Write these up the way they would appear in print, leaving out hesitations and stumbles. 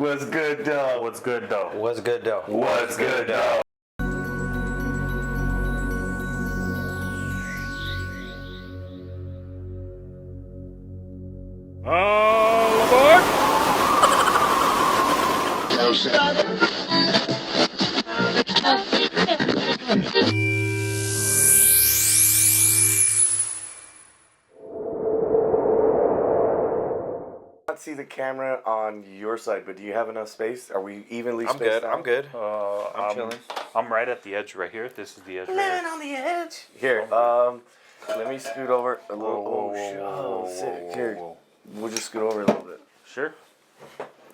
What's good, though? What's good though? What's good though? What's good, though? All aboard! I can't see the camera on your side, but do you have enough space? Are we evenly I'm spaced good. out? I'm good. I'm chilling. I'm right at the edge right here. This is the edge right Man here. on the edge. Here, let me scoot over a little. Sick. Here, we'll just scoot over a little bit. Sure.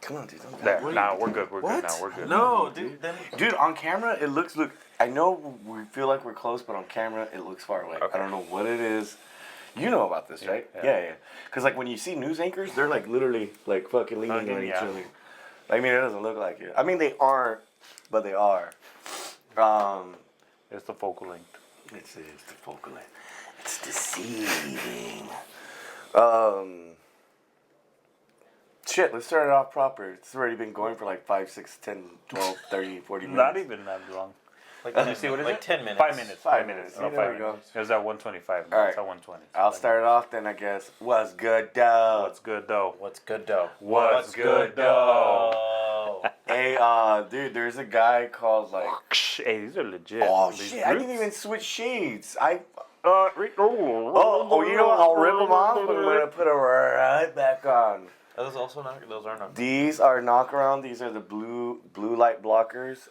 Come on, dude. Don't There. Wait. Nah, we're good. We're What? good now. We're good. No, dude. Dude, on camera, it looks. Look, I know we feel like we're close, but on camera, it looks far away. Okay. I don't know what it is. You know about this, right? Yeah. Because like when you see news anchors, they're like literally like fucking leaning on each other. I mean, it doesn't look like it. I mean, they aren't, but they are. It's the focal length. It's the focal length. It's deceiving. Shit, let's start it off proper. It's already been going for like 5, 6, 10, 12, 30, 40 minutes. Not even that long. Like, You see what is like it? 10 minutes. 5 minutes. 5 minutes. Oh, There 5 we go. minutes. It was at 125. Now All it's right. at 120. I'll start it off then, I guess. What's good, though? What's good though? What's good though? What's good though? Hey, dude, there's a guy called like. Hey, these are legit. Oh These shit! I didn't groups? even switch shades. You Oh, know what? I'll rip them off, but I'm gonna put them right back on. Those also not. Those are not. These are knockaround. These are the blue light blockers.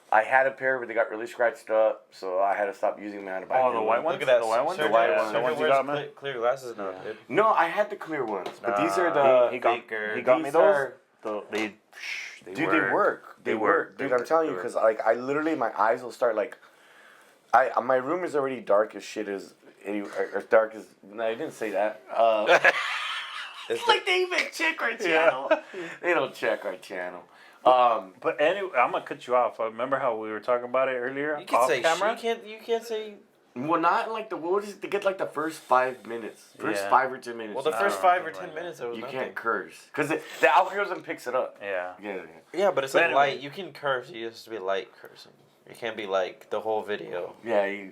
I had a pair, but they got really scratched up, so I had to stop using them. I had to buy Oh, new the white ones. ones? Look at that. The white ones? The white ones. The ones you wears got, man? clear glasses now, dude. No, I had the clear ones, but these are the. He got me these those. are- They Dude, they work. They work. Dude, They I'm telling you, work. because like I literally, my eyes will start like. My room is already dark as shit as, or dark as. No, I didn't say that. It's like they even check our channel. They don't check our channel. But anyway, I'm gonna cut you off. Remember how we were talking about it earlier? You can off say camera. You can't say. Well, not like we'll just to get like the first 5 minutes, first Yeah. 5 or 10 minutes. Well, the first 5 or 10 minutes, there was you nothing. can't curse because the algorithm picks it up. Yeah. Yeah. Yeah, but it's But like anyway. light. You can curse. You just have to be light cursing. It can't be like the whole video. Yeah.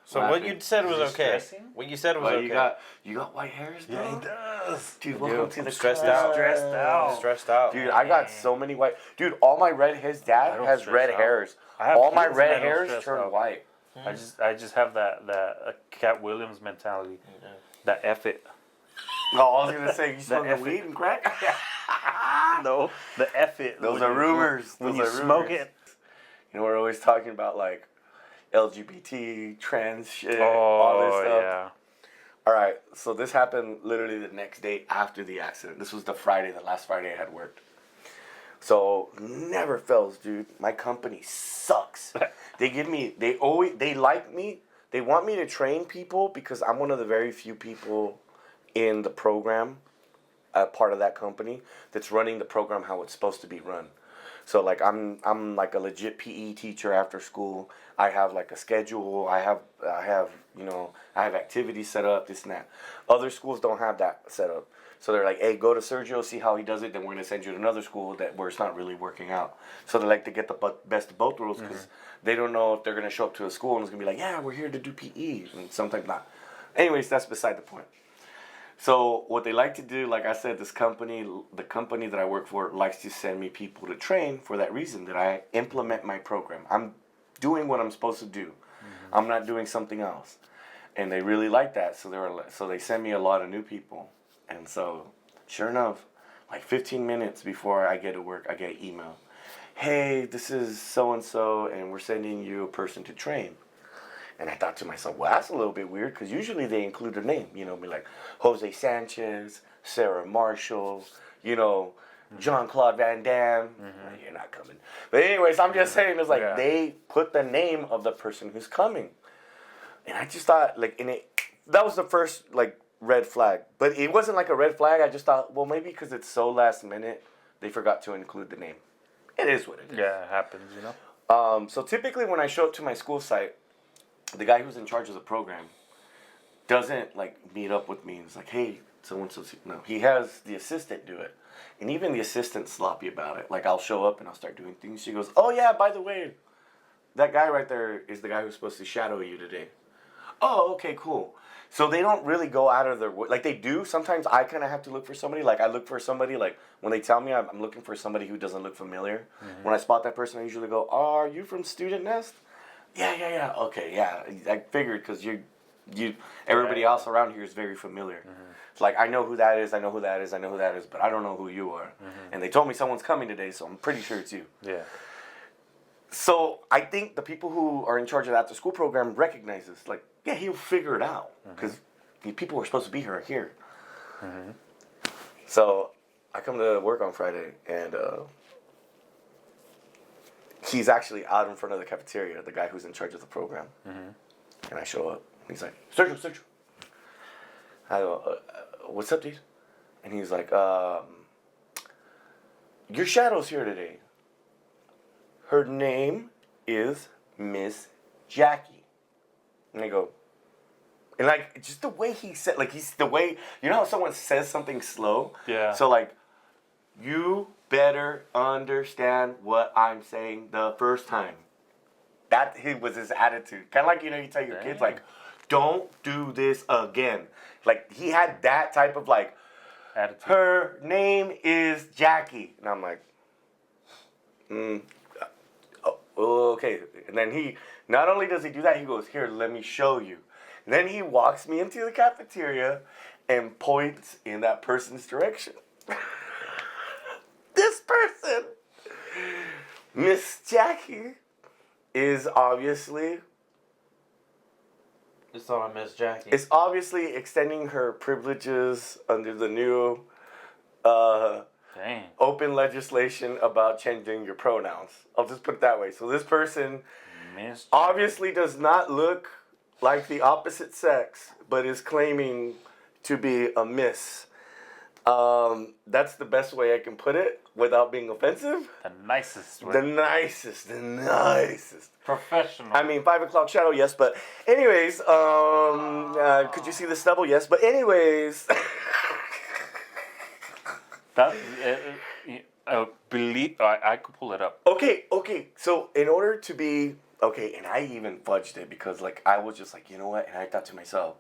So What what happened? you said was Is he okay. stressing? What you said was Well, okay. you got white hairs, bro. Yeah, he does. Dude, welcome to the I'm stressed club. out. Stressed out. Stressed out. Dude, I got so many white. Dude, all my red. His I dad don't has stress red out. hairs. I have All my kids and I red don't hairs stress turn out. white. I just have that Cat Williams mentality. That F it. No, I was gonna say you smoke F it. weed and crack. No, the F it. Those When are you- rumors. When Those you are smoke rumors. it. You know, we're always talking about like LGBT, trans shit, Oh all this stuff. yeah. All right, so this happened literally the next day after the accident. This was the last Friday I had worked. So never fails, dude. My company sucks. They like me. They want me to train people because I'm one of the very few people in the program, part of that company, that's running the program how it's supposed to be run. So like I'm like a legit PE teacher after school. I have like a schedule. I have activities set up, this and that. Other schools don't have that set up. So they're like, hey, go to Sergio, see how he does it. Then we're gonna send you to another school where it's not really working out. So they like to get the best of both worlds because they don't know if they're gonna show up to a school and it's gonna be like, yeah, we're here to do PE, and sometimes not. Anyways, that's beside the point. So what they like to do, like I said, the company that I work for likes to send me people to train for that reason, that I implement my program. I'm doing what I'm supposed to do. I'm not doing something else. And they really like that. So they send me a lot of new people. And so sure enough, like 15 minutes before I get to work, I get an email. Hey, this is so-and-so, and we're sending you a person to train. And I thought to myself, well, that's a little bit weird because usually they include their name. You know, be like Jose Sanchez, Sarah Marshall, Jean-Claude Van Damme. You're not coming. But anyways, I'm just saying, it's like they put the name of the person who's coming. And I just thought, that was the first, red flag. But it wasn't like a red flag. I just thought, well, maybe because it's so last minute, they forgot to include the name. It is what it is. Yeah, it happens, you know. So typically when I show up to my school site, the guy who's in charge of the program doesn't meet up with me and is like, hey, No, he has the assistant do it. And even the assistant's sloppy about it. Like, I'll show up and I'll start doing things. She goes, oh, yeah, by the way, that guy right there is the guy who's supposed to shadow you today. Oh, okay, cool. So they don't really go out of their way. Like, they do. Sometimes I kind of have to look for somebody. Like, I look for somebody, like, when they tell me I'm looking for somebody who doesn't look familiar. Mm-hmm. When I spot that person, I usually go, oh, are you from Student Nest? Yeah. Okay, yeah. I figured because everybody else around here is very familiar. Mm-hmm. It's like, I know who that is, but I don't know who you are. Mm-hmm. And they told me someone's coming today, so I'm pretty sure it's you. Yeah. So I think the people who are in charge of the after school program recognize this. Like, yeah, he'll figure it out. Because the people who are supposed to be here are here. Mm-hmm. So I come to work on Friday, and he's actually out in front of the cafeteria, the guy who's in charge of the program. Mm-hmm. And I show up. He's like, Sergio. I go, what's up, dude? And he's like, your shadow's here today. Her name is Miss Jackie. And I go, and like, just the way he said, like, you know how someone says something slow? Yeah. So, like, you better understand what I'm saying the first time. That was his attitude. Kind of like, you tell your kids, like, don't do this again. Like, he had that type of, like, attitude. Her name is Jackie. And I'm like, okay. And then he, not only does he do that, he goes, here, let me show you. And then he walks me into the cafeteria and points in that person's direction. This person, Miss Jackie, is obviously... It's not a Miss Jackie. It's obviously extending her privileges under the new open legislation about changing your pronouns. I'll just put it that way. So this person obviously does not look like the opposite sex, but is claiming to be a miss. That's the best way I can put it without being offensive. The nicest way. The nicest. Professional. I mean, 5 o'clock shadow, yes, but anyways, could you see the stubble? Yes, but anyways. That, I could pull it up. Okay, so in order to be, and I even fudged it because, like, I was just like, you know what, and I thought to myself,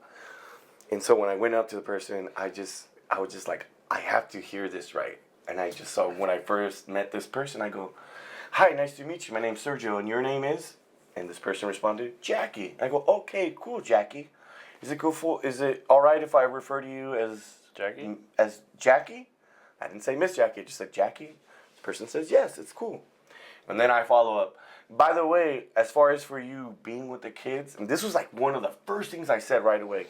and so when I went up to the person, I was just like, I have to hear this right. And I just saw, when I first met this person, I go, hi, nice to meet you. My name's Sergio, and your name is? And this person responded, Jackie. I go, okay, cool, Jackie. Is it all right if I refer to you as Jackie? As Jackie? I didn't say Miss Jackie. I just said Jackie. This person says, yes, it's cool. And then I follow up. By the way, as far as for you being with the kids, and this was like one of the first things I said right away.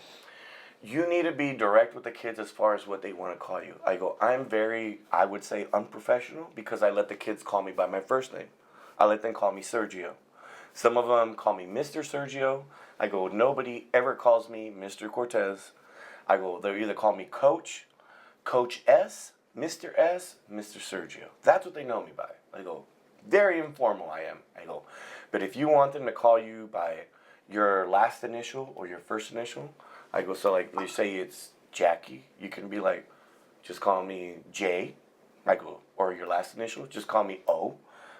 You need to be direct with the kids as far as what they want to call you. I go, I'm very, I would say, unprofessional because I let the kids call me by my first name. I let them call me Sergio. Some of them call me Mr. Sergio. I go, nobody ever calls me Mr. Cortez. I go, they'll either call me Coach, Coach S, Mr. Sergio. That's what they know me by. I go, very informal I am. I go, but if you want them to call you by your last initial or your first initial, I go, so like, they say it's Jackie. You can be like, just call me J. I go, or your last initial, just call me O.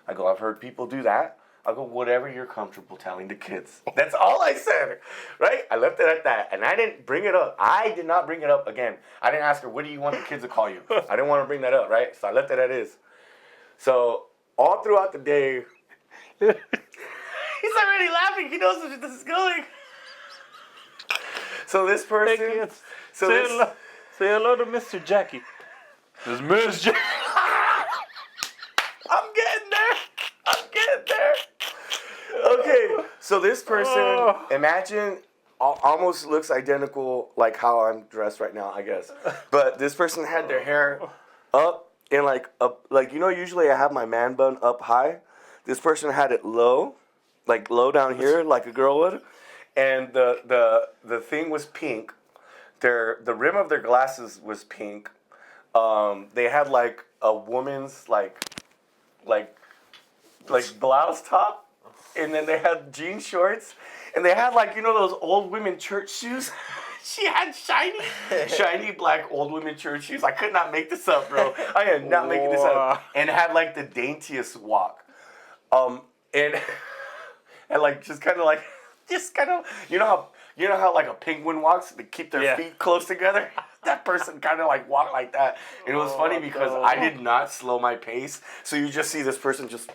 I go, I've heard people do that. I go, whatever you're comfortable telling the kids. That's all I said, right? I left it at that, and I didn't bring it up. I did not bring it up again. I didn't ask her, what do you want the kids to call you? I didn't want to bring that up, right? So I left it at is. So all throughout the day, he's already laughing. He knows where this is going. So this person, say hello to Mr. Jackie. This is Miss Jackie. I'm getting there. Okay, so this person, imagine, almost looks identical like how I'm dressed right now, I guess. But this person had their hair up and like usually I have my man bun up high. This person had it low down here, like a girl would. And the thing was pink. The rim of their glasses was pink. They had like a woman's like blouse top, and then they had jean shorts, and they had like those old women church shoes. she had shiny black old women church shoes. I could not make this up, bro. I am not making this up. And had like the daintiest walk. And and like just kind of you know how like a penguin walks, they keep their feet close together. That person kind of like walked like that, and it was funny because I did not slow my pace. So you just see this person just,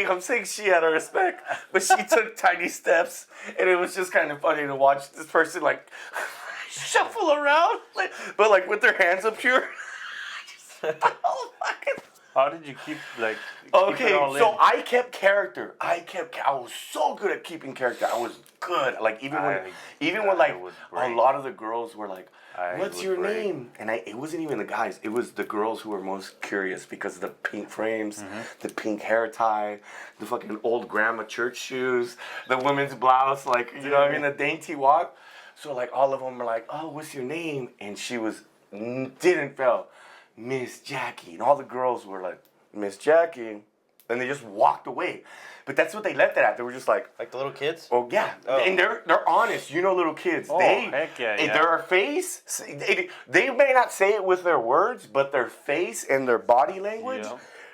I'm saying she had a respect, but she took tiny steps, and it was just kind of funny to watch this person like shuffle around, but like with their hands up here. How did you keep like? Okay, keep it all so in? I kept character. I was so good at keeping character. I was good. Like even when like a lot of the girls were like, "What's your name?" And it wasn't even the guys. It was the girls who were most curious because of the pink frames, the pink hair tie, the fucking old grandma church shoes, the women's blouse, like you know what I mean, the dainty walk. So like all of them were like, "Oh, what's your name?" And she didn't fail, Miss Jackie, and all the girls were like, Miss Jackie, and they just walked away. But that's what they left it at. They were just like the little kids. Oh yeah, and they're honest. You know, little kids. Oh, heck yeah, yeah. Their face. They may not say it with their words, but their face and their body language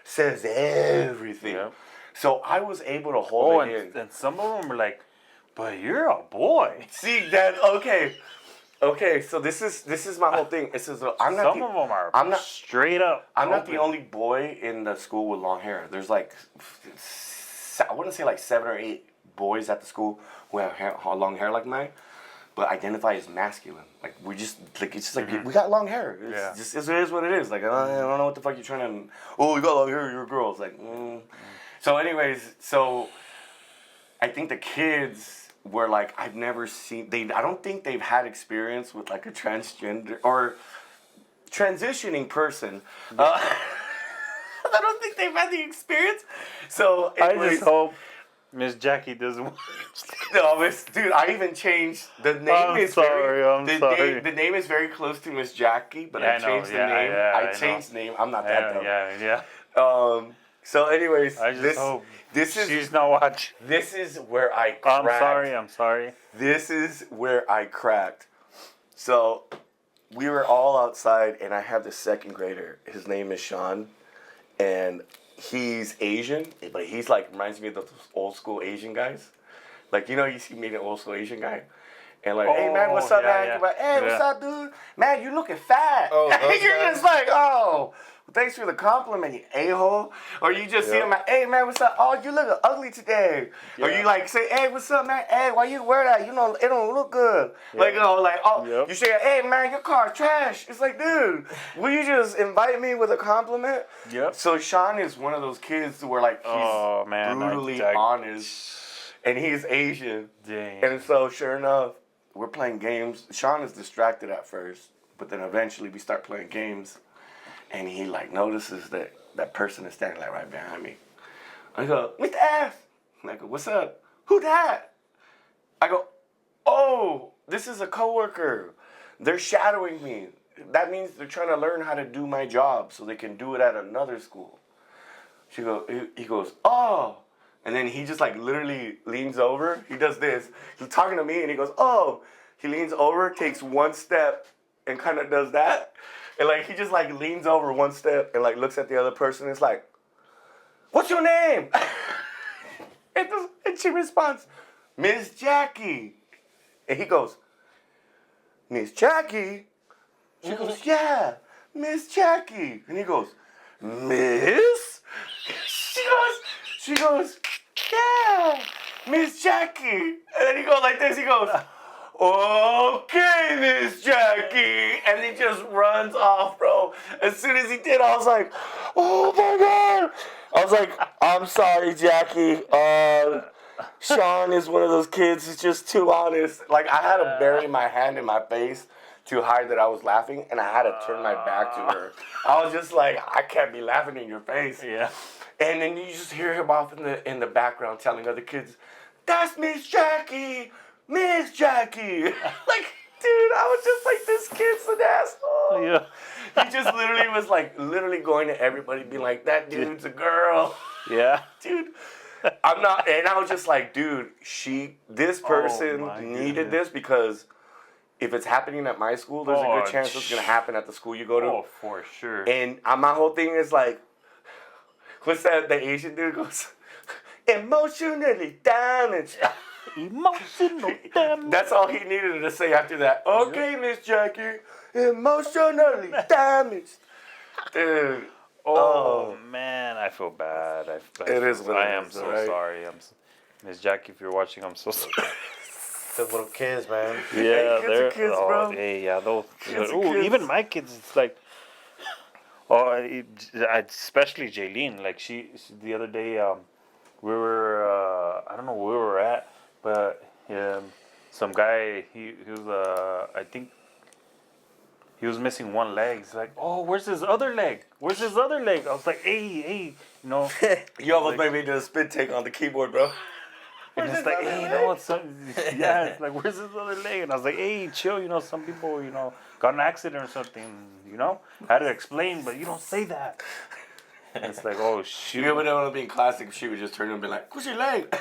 says everything. Yeah. So I was able to hold it in. And some of them were like, "But you're a boy." See that? Okay, so this is my whole thing. It says I'm not. Some of them are straight up. I'm not the only boy in the school with long hair. There's like, I wouldn't say like 7 or 8 boys at the school who have long hair like mine, but identify as masculine. Like we just like it's just like we got long hair. It's just it is what it is. Like I don't know what the fuck you're trying to. Oh, you got long hair. You're a girl. It's like. So anyways, I think the kids were like, I've never seen, I don't think they've had experience with like a transgender or transitioning person. I don't think they've had the experience. So anyways, I just hope Miss Jackie doesn't watch. No, dude, I even changed the name. I'm sorry. The name is very close to Miss Jackie, but I changed the name. I changed the name. I'm not that dumb. Yeah. So anyways, I just hope she's not watching. This is where I cracked. I'm sorry. This is where I cracked. So we were all outside, and I have this second grader. His name is Sean, and he's Asian, but he's like reminds me of those old school Asian guys. Like you know, you see me an old school Asian guy. And like, hey man, what's up, man? Like, hey, what's up, dude? Man, you looking fat. And you're just like, oh, thanks for the compliment, you a-hole. Or you just see him like, hey man, what's up? Oh, you look ugly today. Yeah. Or you like say, hey, what's up, man? Hey, why you wear that? You know, it don't look good. Yeah. Like, you say, hey man, your car's trash. It's like, dude, will you just invite me with a compliment? Yep. So Sean is one of those kids where like he's brutally honest. And he's Asian. Dang. And so sure enough, we're playing games. Sean is distracted at first, but then eventually we start playing games, and he like notices that person is standing like right behind me. I go, Mr. F. And I go, what's up? Who that? I go, oh, this is a coworker. They're shadowing me. That means they're trying to learn how to do my job so they can do it at another school. He goes, oh. And then he just like literally leans over. He does this. He's talking to me and he goes, oh. He leans over, takes one step and kind of does that. And like he just like leans over one step and like looks at the other person. And it's like, what's your name? And she responds, Miss Jackie. And he goes, Miss Jackie? She goes, yeah, Miss Jackie. And he goes, Miss? She goes, yeah, Miss Jackie. And then he goes like this. He goes, okay, Miss Jackie. And he just runs off, bro. As soon as he did, I was like, oh my God. I was like, I'm sorry, Jackie. Sean is one of those kids who's just too honest. Like, I had to bury my hand in my face to hide that I was laughing, and I had to turn my back to her. I was just like, I can't be laughing in your face. Yeah. And then you just hear him off in the background telling other kids, that's Miss Jackie, Miss Jackie. Like, dude, I was just like, this kid's an asshole. Yeah. He just literally was like, literally going to everybody being like, that dude's a girl. Yeah. Dude. I'm not, and I was just like, dude, this person my needed goodness. this because if it's happening at my school, there's a Oh, good chance it's gonna happen at the school you go to. Oh, for sure. And my whole thing is like, what's that? The Asian dude goes, emotionally damaged. Emotional damage. That's all he needed to say after that. Okay, Miss Jackie, emotionally damaged. Dude. Oh, man, I feel bad. It is what I it am is, so right? sorry. Miss Jackie, if you're watching, I'm so sorry. The little kids, man. Yeah, kids are they're kids, bro. Hey, yeah, those. Kids are Ooh, kids. even my kids, it's like, especially Jaylene. Like the other day, we were, I don't know where we were at, but some guy, he was, I think. He was missing one leg. He's like, oh, where's his other leg? Where's his other leg? I was like, hey, you know. You almost made me do a spit take on the keyboard, bro. And it's like, hey, you know what? Yeah, it's like, where's his other leg? And I was like, hey, chill. You know, some people, you know, got in an accident or something. You know, had to explain, but you don't say that. And it's like, oh shoot. You ever know it being classic if she would just turn and be like, where's your leg?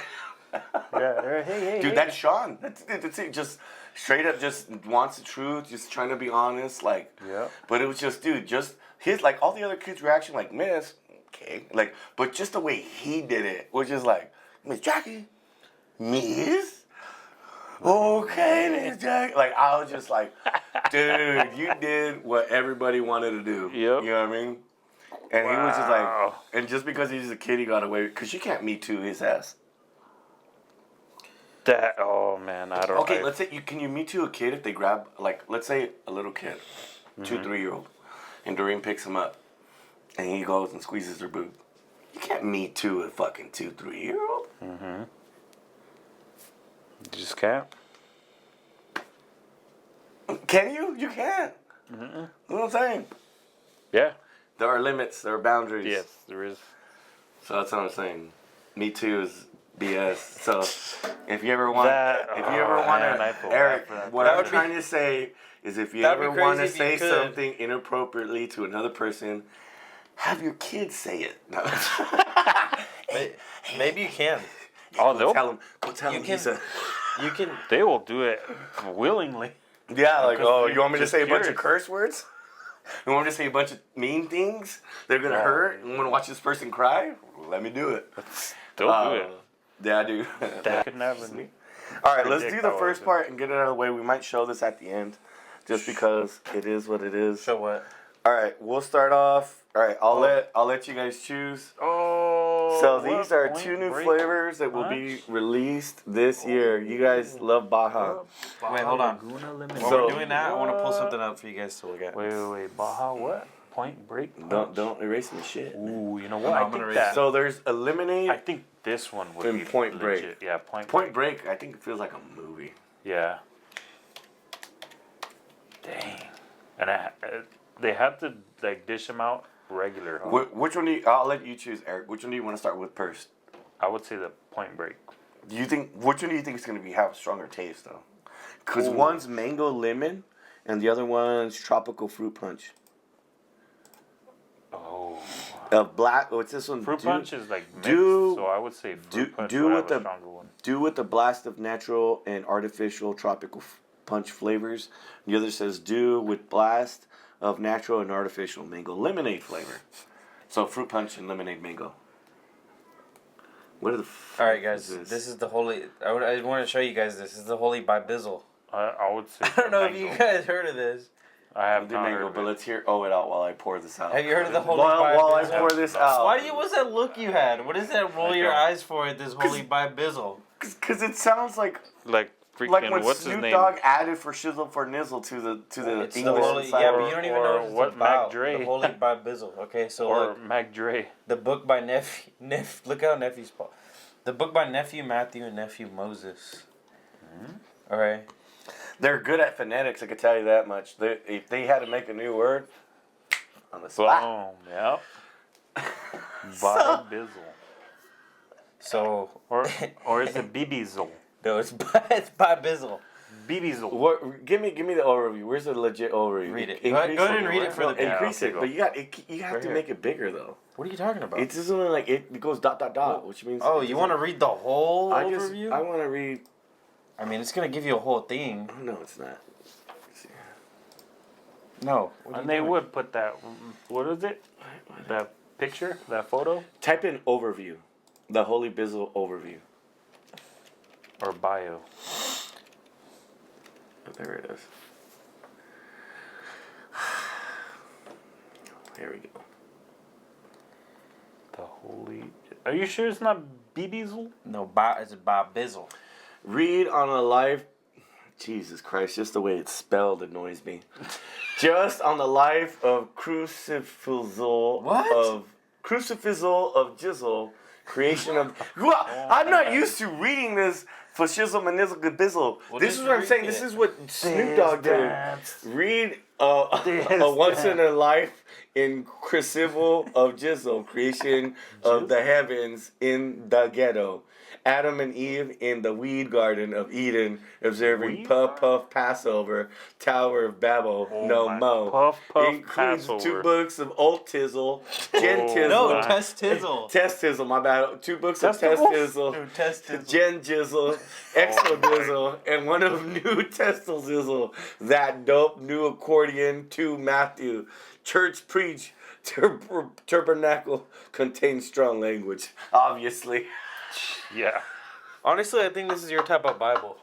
Yeah, hey, Dude, hey. that's Sean. That's it. Just straight up just wants the truth, just trying to be honest. Like, Yeah. But it was just, dude, just his, like, all the other kids' reaction, like, Miss, okay. Like, but just the way he did it was just like, Miss Jackie, Miss? Okay, Miss Jackie. Like, I was just like, dude, you did what everybody wanted to do. Yep. You know what I mean? And he was just like, Wow. and just because he's a kid, he got away, because you can't Me Too his ass. That, oh man, I don't. Okay, let's say can you Me Too a kid if they grab, like, let's say a little kid, 2-3-year-old, and Doreen picks him up, and he goes and squeezes her boob. You can't Me Too a fucking 2-3-year-old. You just can't. Can you? You can't. You know what I'm saying? Yeah. There are limits. There are boundaries. Yes, there is. So that's what I'm saying. Me Too is BS. So if you ever want, I feel bad Eric, for that. what That I'm would be- trying to say is if you That'd be ever crazy want to if you say could. something inappropriately to another person, have your kids say it. No. Maybe you can. Oh, Go they'll. tell him. Go tell You him. can- He said, They will do it willingly. yeah, like, Because oh, they're you want me to just say a bunch of curious. curse words? You want me to say a bunch of mean things? They're gonna hurt. You want to watch this person cry? Let me do it. They'll do it. Yeah, dude. That could never. All right, let's do predict the how it first is. part and get it out of the way. We might show this at the end, just because it is what it is. So what? All right, we'll start off. All right, I'll let you guys choose. Oh. So these are Point 2 new Break flavors that will be released this year. You guys love Baja. Wait, hold on. Laguna Lemon. While So- we're doing that, I want to pull something up for you guys to look at. Wait. Baja what? Point Break. Don't erase my shit. Ooh, you know what? No, I I'm gonna think erase that. So there's a lemonade. I think this one would And be Point Break. legit. Yeah, Point Point Break. I think it feels like a movie. Yeah. Dang. And they have to like dish them out regular. Huh? Which one do you? I'll let you choose, Eric. Which one do you want to start with first? I would say the Point Break. Do you think which one do you think is going to be have a stronger taste though? Because Ooh. one's mango lemon, and the other one's tropical fruit punch. Oh. Black. What's this one? Fruit punch is like mixed, do- so I would say fruit punch do would with have a the- stronger one. Do with the blast of natural and artificial tropical punch flavors. The other says do with blast of natural and artificial mango lemonade flavor. So fruit punch and lemonade mango. What are the? All right, guys. This is the holy. I want to show you guys this. This is the holy Bibizzle. I would say. I don't know if mango. you guys heard of this. I have the not heard mango, of but it. let's hear it out while I pour this out. Have you heard of the holy While I Bibizzle? pour this out. What's that look you had? What is that roll I your don't. eyes for at this holy Bibizzle? Because it sounds like Like freaking when what's his Snoop name? Dogg added for Shizzle for Nizzle to the It's the English holy, side. yeah, but you don't even know Or what it's what Mac about. Dre. The holy Bibizzle. Okay, so Or look, Mac Dre. the book by look how Nephew's spelled. The book by nephew Matthew and nephew Moses. All right. They're good at phonetics, I can tell you that much. If they had to make a new word, on the spot. Boom. Yep. Bibizzle. So Or is it Bibizzle? no, it's Bibizzle. Bibizzle. What? Give me the overview. Where's the legit overview? Read it. Increase Go ahead and read it for the people. Increase it, but you have Right to here. make it bigger though. What are you talking about? It's just only like it goes ... which means. Oh, you want to read the whole overview? I want to read. I mean, it's gonna give you a whole thing. No, it's not. Let's see. No. And they would put that. What is it? That picture, that photo, Type in overview, the Holy Bizzle overview. or bio. Oh, there it is. Here we go. The holy. Are you sure it's not Bibizzle? No, it's Bibizzle. Read on a life. Jesus Christ, just the way it's spelled annoys me. Just on the life of Crucifizzle What? Crucifizzle of Jizzle, creation of. Well, I'm not used to reading this for Shizzle Manizzle Bizzle. Well, This is what I'm saying. This is what Snoop Dogg did. Read a once in a life in Crucifizzle of Jizzle, creation of the heavens in the ghetto. Adam and Eve in the weed garden of Eden, observing Puff Puff Passover, Tower of Babel, no mo. Puff Puff Includes Passover. 2 books of Old Tizzle, Gen Tizzle. No, Test Tizzle. Test Tizzle, my bad. 2 books of Test Testicles? Tizzle, No, Test Tizzle. Gen Jizzle, Exo Dizzle, and one of New Testal Zizzle. That dope new accordion to Matthew. Church preach. Tabernacle contains strong language. Obviously. Yeah. Honestly, I think this is your type of Bible.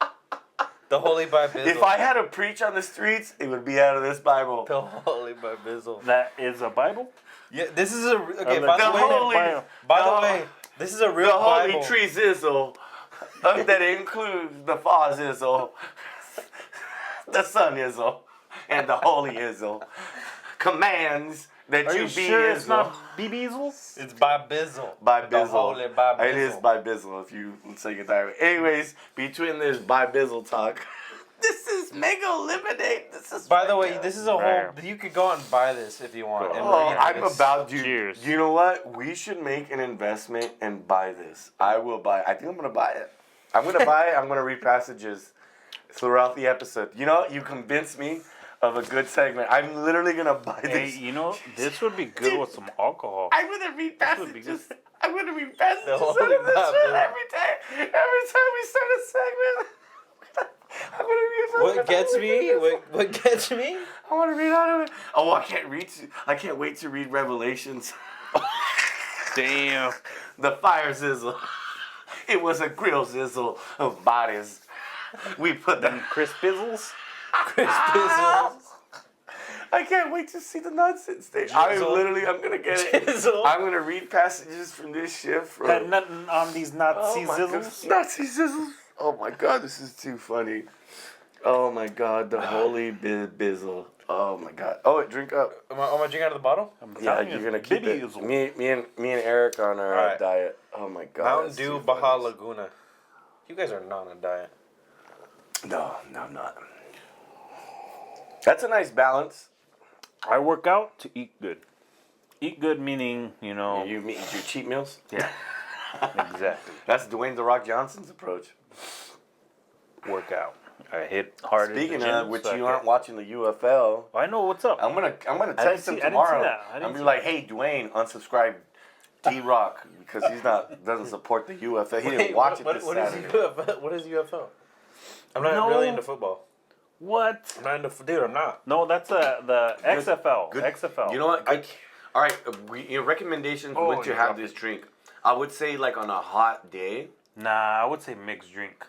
The Holy Bibizzle. If I had to preach on the streets, it would be out of this Bible. The Holy Bibizzle. That is a Bible? Yeah, this is a... Okay, The by the holy- way... By the way, this is a real The Holy Bible. Tree Zizzle. That includes the Fa Zizzle, the Son Izzle, and the Holy Izzle. Commands that Are you you be sure it's Izzle. not Bibizzle? It's Bibizzle. By The Holy Bizzle. Bibizzle. It is by Bizzle if you say it that way. Anyways, between this by Bizzle talk, this is Mega Lemonade. This is By the way, mega. this is a whole... Rare. You could go out and buy this if you want. and Oh, read I'm this. about to. Cheers. You know what? We should make an investment and buy this. I will buy. I think I'm gonna buy it. I'm gonna buy it. I'm gonna read passages throughout the episode. You know, you convinced me of a good segment. I'm literally gonna buy Hey, this. you know, this would be good with some alcohol. I'm gonna read would be passages. I'm gonna read passages The out Holy of this shit Bible. every time. Every time we start a segment. I'm gonna read. What gets me? What gets me? I want to read out of it. Oh, I can't wait to read Revelations. Damn. The fire zizzle. It was a grill zizzle of bodies. We put them. Chris Bizzles? Chris Bizzle. I can't wait to see the nonsense stage. I'm gonna get it. Jizzle. I'm gonna read passages from this shit. Got nothing on these Nazi zizzles? Nazi zizzles. Oh my god, this is too funny. Oh my god, the Holy Bizzle. Oh my god. Oh, drink up. Am I drink out of the bottle? Yeah, you're gonna keep it. Bibizzle. Me and Eric on our Alright. diet. Oh my god. Mountain that's Dew too Baja funny. Laguna. You guys are not on a diet. No, I'm not. That's a nice balance. I work out to eat good. Eat good meaning, you know. You eat your cheat meals. Yeah. Exactly. That's Dwayne The Rock Johnson's approach. Work out. I hit hard Speaking at the gym, of which, so I you can- aren't watching the UFL. I know what's up. I'm gonna didn't text him see- I didn't see tomorrow. that. I I'm didn't be see like, hey Dwayne, unsubscribe D Rock because he's doesn't support the UFL. He didn't watch it this Saturday. What is UFL? I'm not No. really into football. What? I'm not into dude. I'm not. No, that's the XFL. Good. XFL. You know what? All right, your recommendations Oh, when to you're have welcome. this drink. I would say like on a hot day. Nah, I would say mixed drink.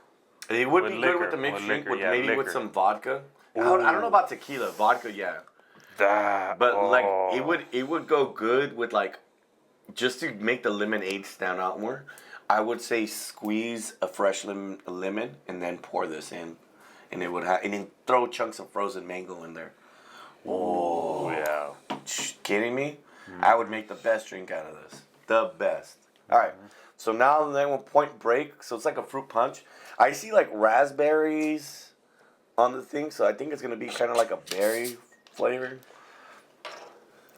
It would With be liquor, good with the mixed with drink, liquor, with yeah, maybe with liquor. some vodka. I don't know about tequila. Vodka, yeah. That. But like oh. it would go good with like just to make the lemonade stand out more. I would say squeeze a fresh lemon and then pour this in, and it would have and then throw chunks of frozen mango in there. Oh yeah. Kidding me? I would make the best drink out of this. The best. All right. So now then we'll Point Break. So it's like a fruit punch. I see like raspberries on the thing, so I think it's gonna be kind of like a berry flavor.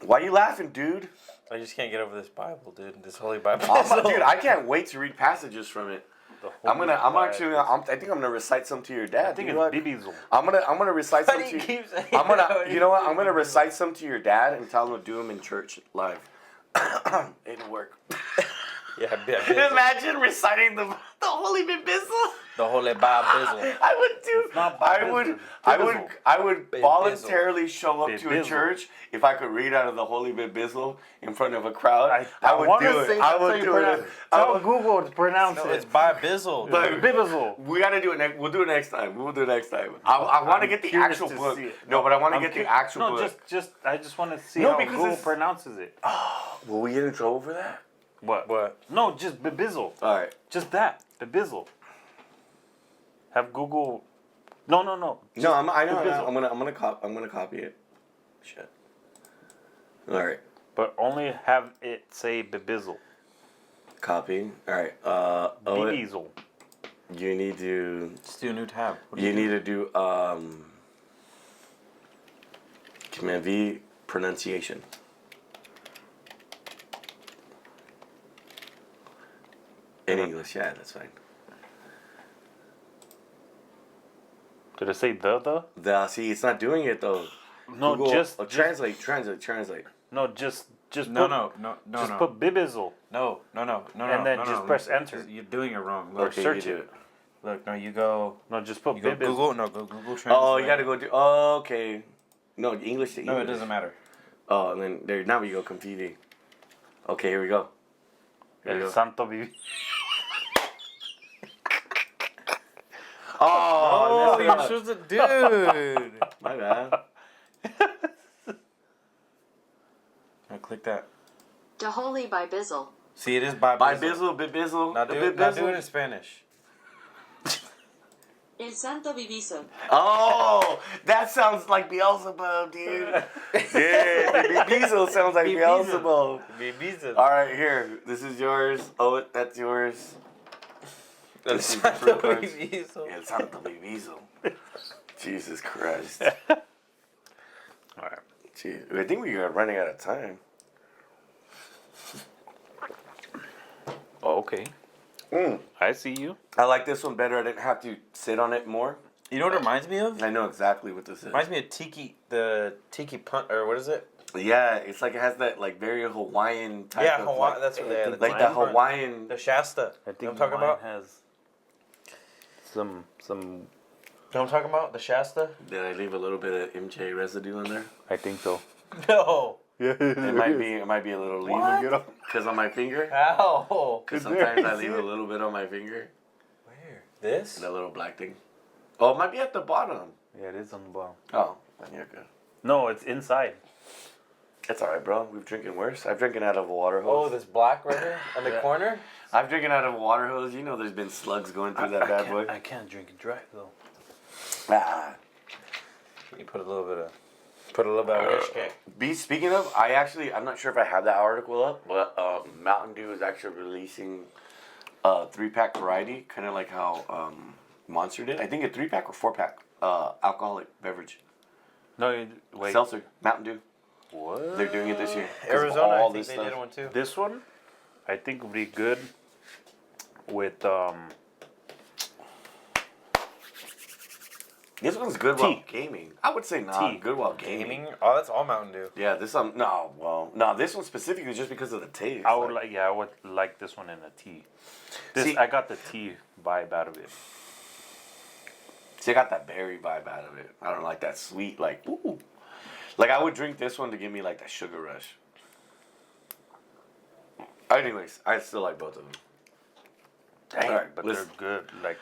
Why you laughing, dude? I just can't get over this Bible, dude. This Holy Bible. Dude, I can't wait to read passages from it. I think I'm gonna recite some to your dad. I think you know it's what? Bibizzle. I'm gonna recite some But he to. keeps saying I'm that. gonna. You know what? I'm gonna recite some to your dad and tell him to do them in church live. It'll work. Yeah, Bibizzle. Imagine reciting the Holy Bibizzle. The Holy Bibizzle. I would do. It's not I would. Bibizzle. I would. Bibizzle. I would Bibizzle. voluntarily show up to a Bibizzle. church if I could read out of the Holy Bibizzle in front of a crowd. I would wanna do say it. I that's how would you do pronounce it. it. I Tell would- Google to pronounce No, it. it's Bibizzle. But- Bibizzle. We gotta do it. We'll do it next time. We'll do it next time. I want to I'm get the curious actual to book. see it. No, but I want to I'm get the cu- actual No, book. I just want to see No, how because Google it's- pronounces it. Will we get in trouble for that? What? No, just Bibizzle. All right. Just that. Bibizzle. Have Google. No. No, I know. Bibizzle. I'm gonna copy it. Shit. All right. But only have it say Bibizzle. Copy. All right. Bibizzle. You need to. Just do a new tab. What do You do? need to do Command V pronunciation. In English, yeah, that's fine. Did it say the? See, it's not doing it though. No, Google, just translate. No, just No, just put Bibizzle. No. And then just press enter. You're doing it wrong. Look, Okay, search you do it. it. look. No, you go. No, just put You go Bibizzle. Google. No, go Google Translate. Oh, you gotta go do. Oh, okay. No, English to English. No, it doesn't matter. Oh, and then there. Now we go Confivi. Okay, here we go. Here we El go. Santo Bibi. Oh, Oh, that's you're not- supposed to, dude. my bad. Now click that. The Holy Bibizzle. See, it is Bibizzle. Bibizzle. Now do it in Spanish. El Santo Bibizzle. Oh, that sounds like Beelzebub, dude. Yeah, Bibizzle sounds like Beelzebub. Bibizzle. All right, here. This is yours. Oh, that's yours. El This is Santo fruit punch. Bibizzle. El Santo Bibizzle. Jesus Christ. Alright. Jeez, I think we are running out of time. Oh, okay. I see you. I like this one better. I didn't have to sit on it more. You know what it reminds me of? I know exactly what this is. Reminds me of the tiki punt, or what is it? Yeah, it's like it has that like very Hawaiian type Yeah, of Hawaii. like, That's what they like that Hawaiian. The Shasta. I think you know what I'm talking mine about? has some. You know what I'm talking about? The Shasta? Did I leave a little bit of MJ residue in there? I think so. No. Yeah. It might be a little What? leaving because on my finger. How? Because Is there? sometimes I leave a little bit on my finger. Where? This? That little black thing. Oh, it might be at the bottom. Yeah, it is on the bottom. Oh, then you're good. No, it's inside. It's alright, bro. We've drinking worse. I've drinking out of a water Oh, hose. this black right here on the Yeah. corner? I've drinking out of a water hose. You know there's been slugs going through that bad boy. I can't drink it dry though. Ah. You put a little bit of rich cake. Speaking of, I'm not sure if I have that article up, but Mountain Dew is actually releasing a 3-pack variety, kind of like how Monster did. I think a 3-pack or 4-pack alcoholic beverage. No, wait. Seltzer, Mountain Dew. What? They're doing it this year. 'Cause of Arizona, I all think this they stuff. did one too. This one, I think would be good with This one's good while Tea. gaming. I would say not Tea. good while gaming. Gaming? Oh, that's all Mountain Dew. Yeah, this this one specifically just because of the taste. I would I would like this one in a tea. See- I got the tea vibe out of it. See, I got that berry vibe out of it. I don't like that sweet, like, ooh. Like, I would drink this one to give me, like, that sugar rush. Anyways, I still like both of them. Dang, Alright, but let's- they're good. Like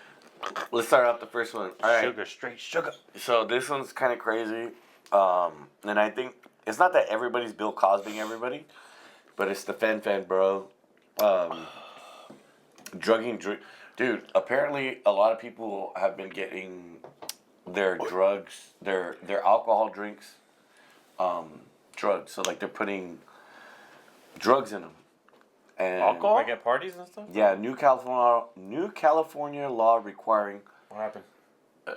Let's start out the first one. All right. sugar, straight sugar. So this one's kind of crazy. And I think it's not that everybody's Bill Cosbying everybody, but it's the Fen, bro. Drugging. Dude, apparently a lot of people have been getting their drugs, their alcohol drinks, drugs. So, like, they're putting drugs in them. And Alcohol? Like at parties and stuff? Yeah, New California law requiring. What happened?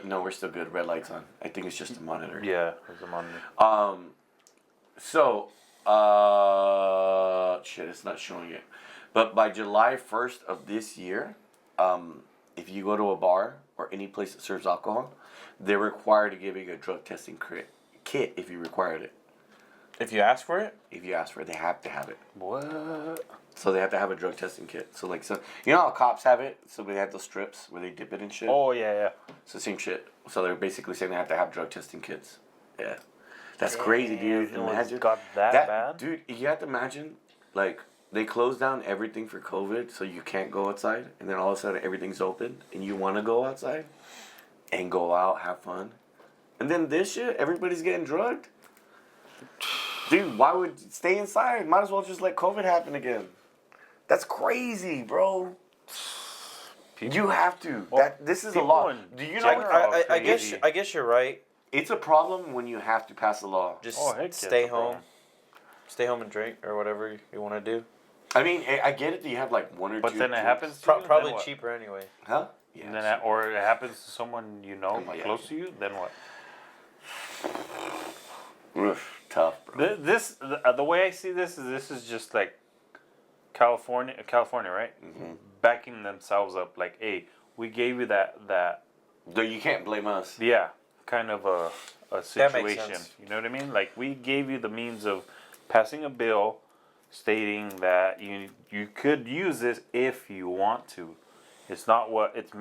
No, we're still good. Red light's on. I think it's just a monitor. Yeah, there's a monitor. So, shit, it's not showing it. But by July 1st of this year, if you go to a bar or any place that serves alcohol, they're required to give you a drug testing kit if you required it. If you ask for it? If you ask for it, they have to have it. What? So they have to have a drug testing kit. So like, so you know how cops have it? So they have those strips where they dip it in shit. Oh yeah. So same shit. So they're basically saying they have to have drug testing kits. Yeah, that's crazy, dude. Imagine got that bad? dude. You have to imagine, like they closed down everything for COVID, so you can't go outside, and then all of a sudden everything's open, and you want to go outside, and go out, have fun, and then this shit, everybody's getting drugged. Dude, why would stay inside? Might as well just let COVID happen again. That's crazy, bro. You have to. This is a law. Do you know? I guess you're right. It's a problem when you have to pass a law. Just heck yeah, stay it's a problem. home. Stay home and drink or whatever you want to do. I mean, I get it that you have like one or two. But then it drinks. happens to you, then Probably what? cheaper anyway. Huh? And then or it happens to someone you know, Yeah. close to you. Then what? Oof, tough, bro. The way I see this is just like California, right? Mm-hmm. Backing themselves up, like, hey, we gave you that. You can't blame us. Yeah, kind of a That makes situation. sense. You know what I mean? Like we gave you the means of passing a bill stating that you could use this if you want to. It's not it's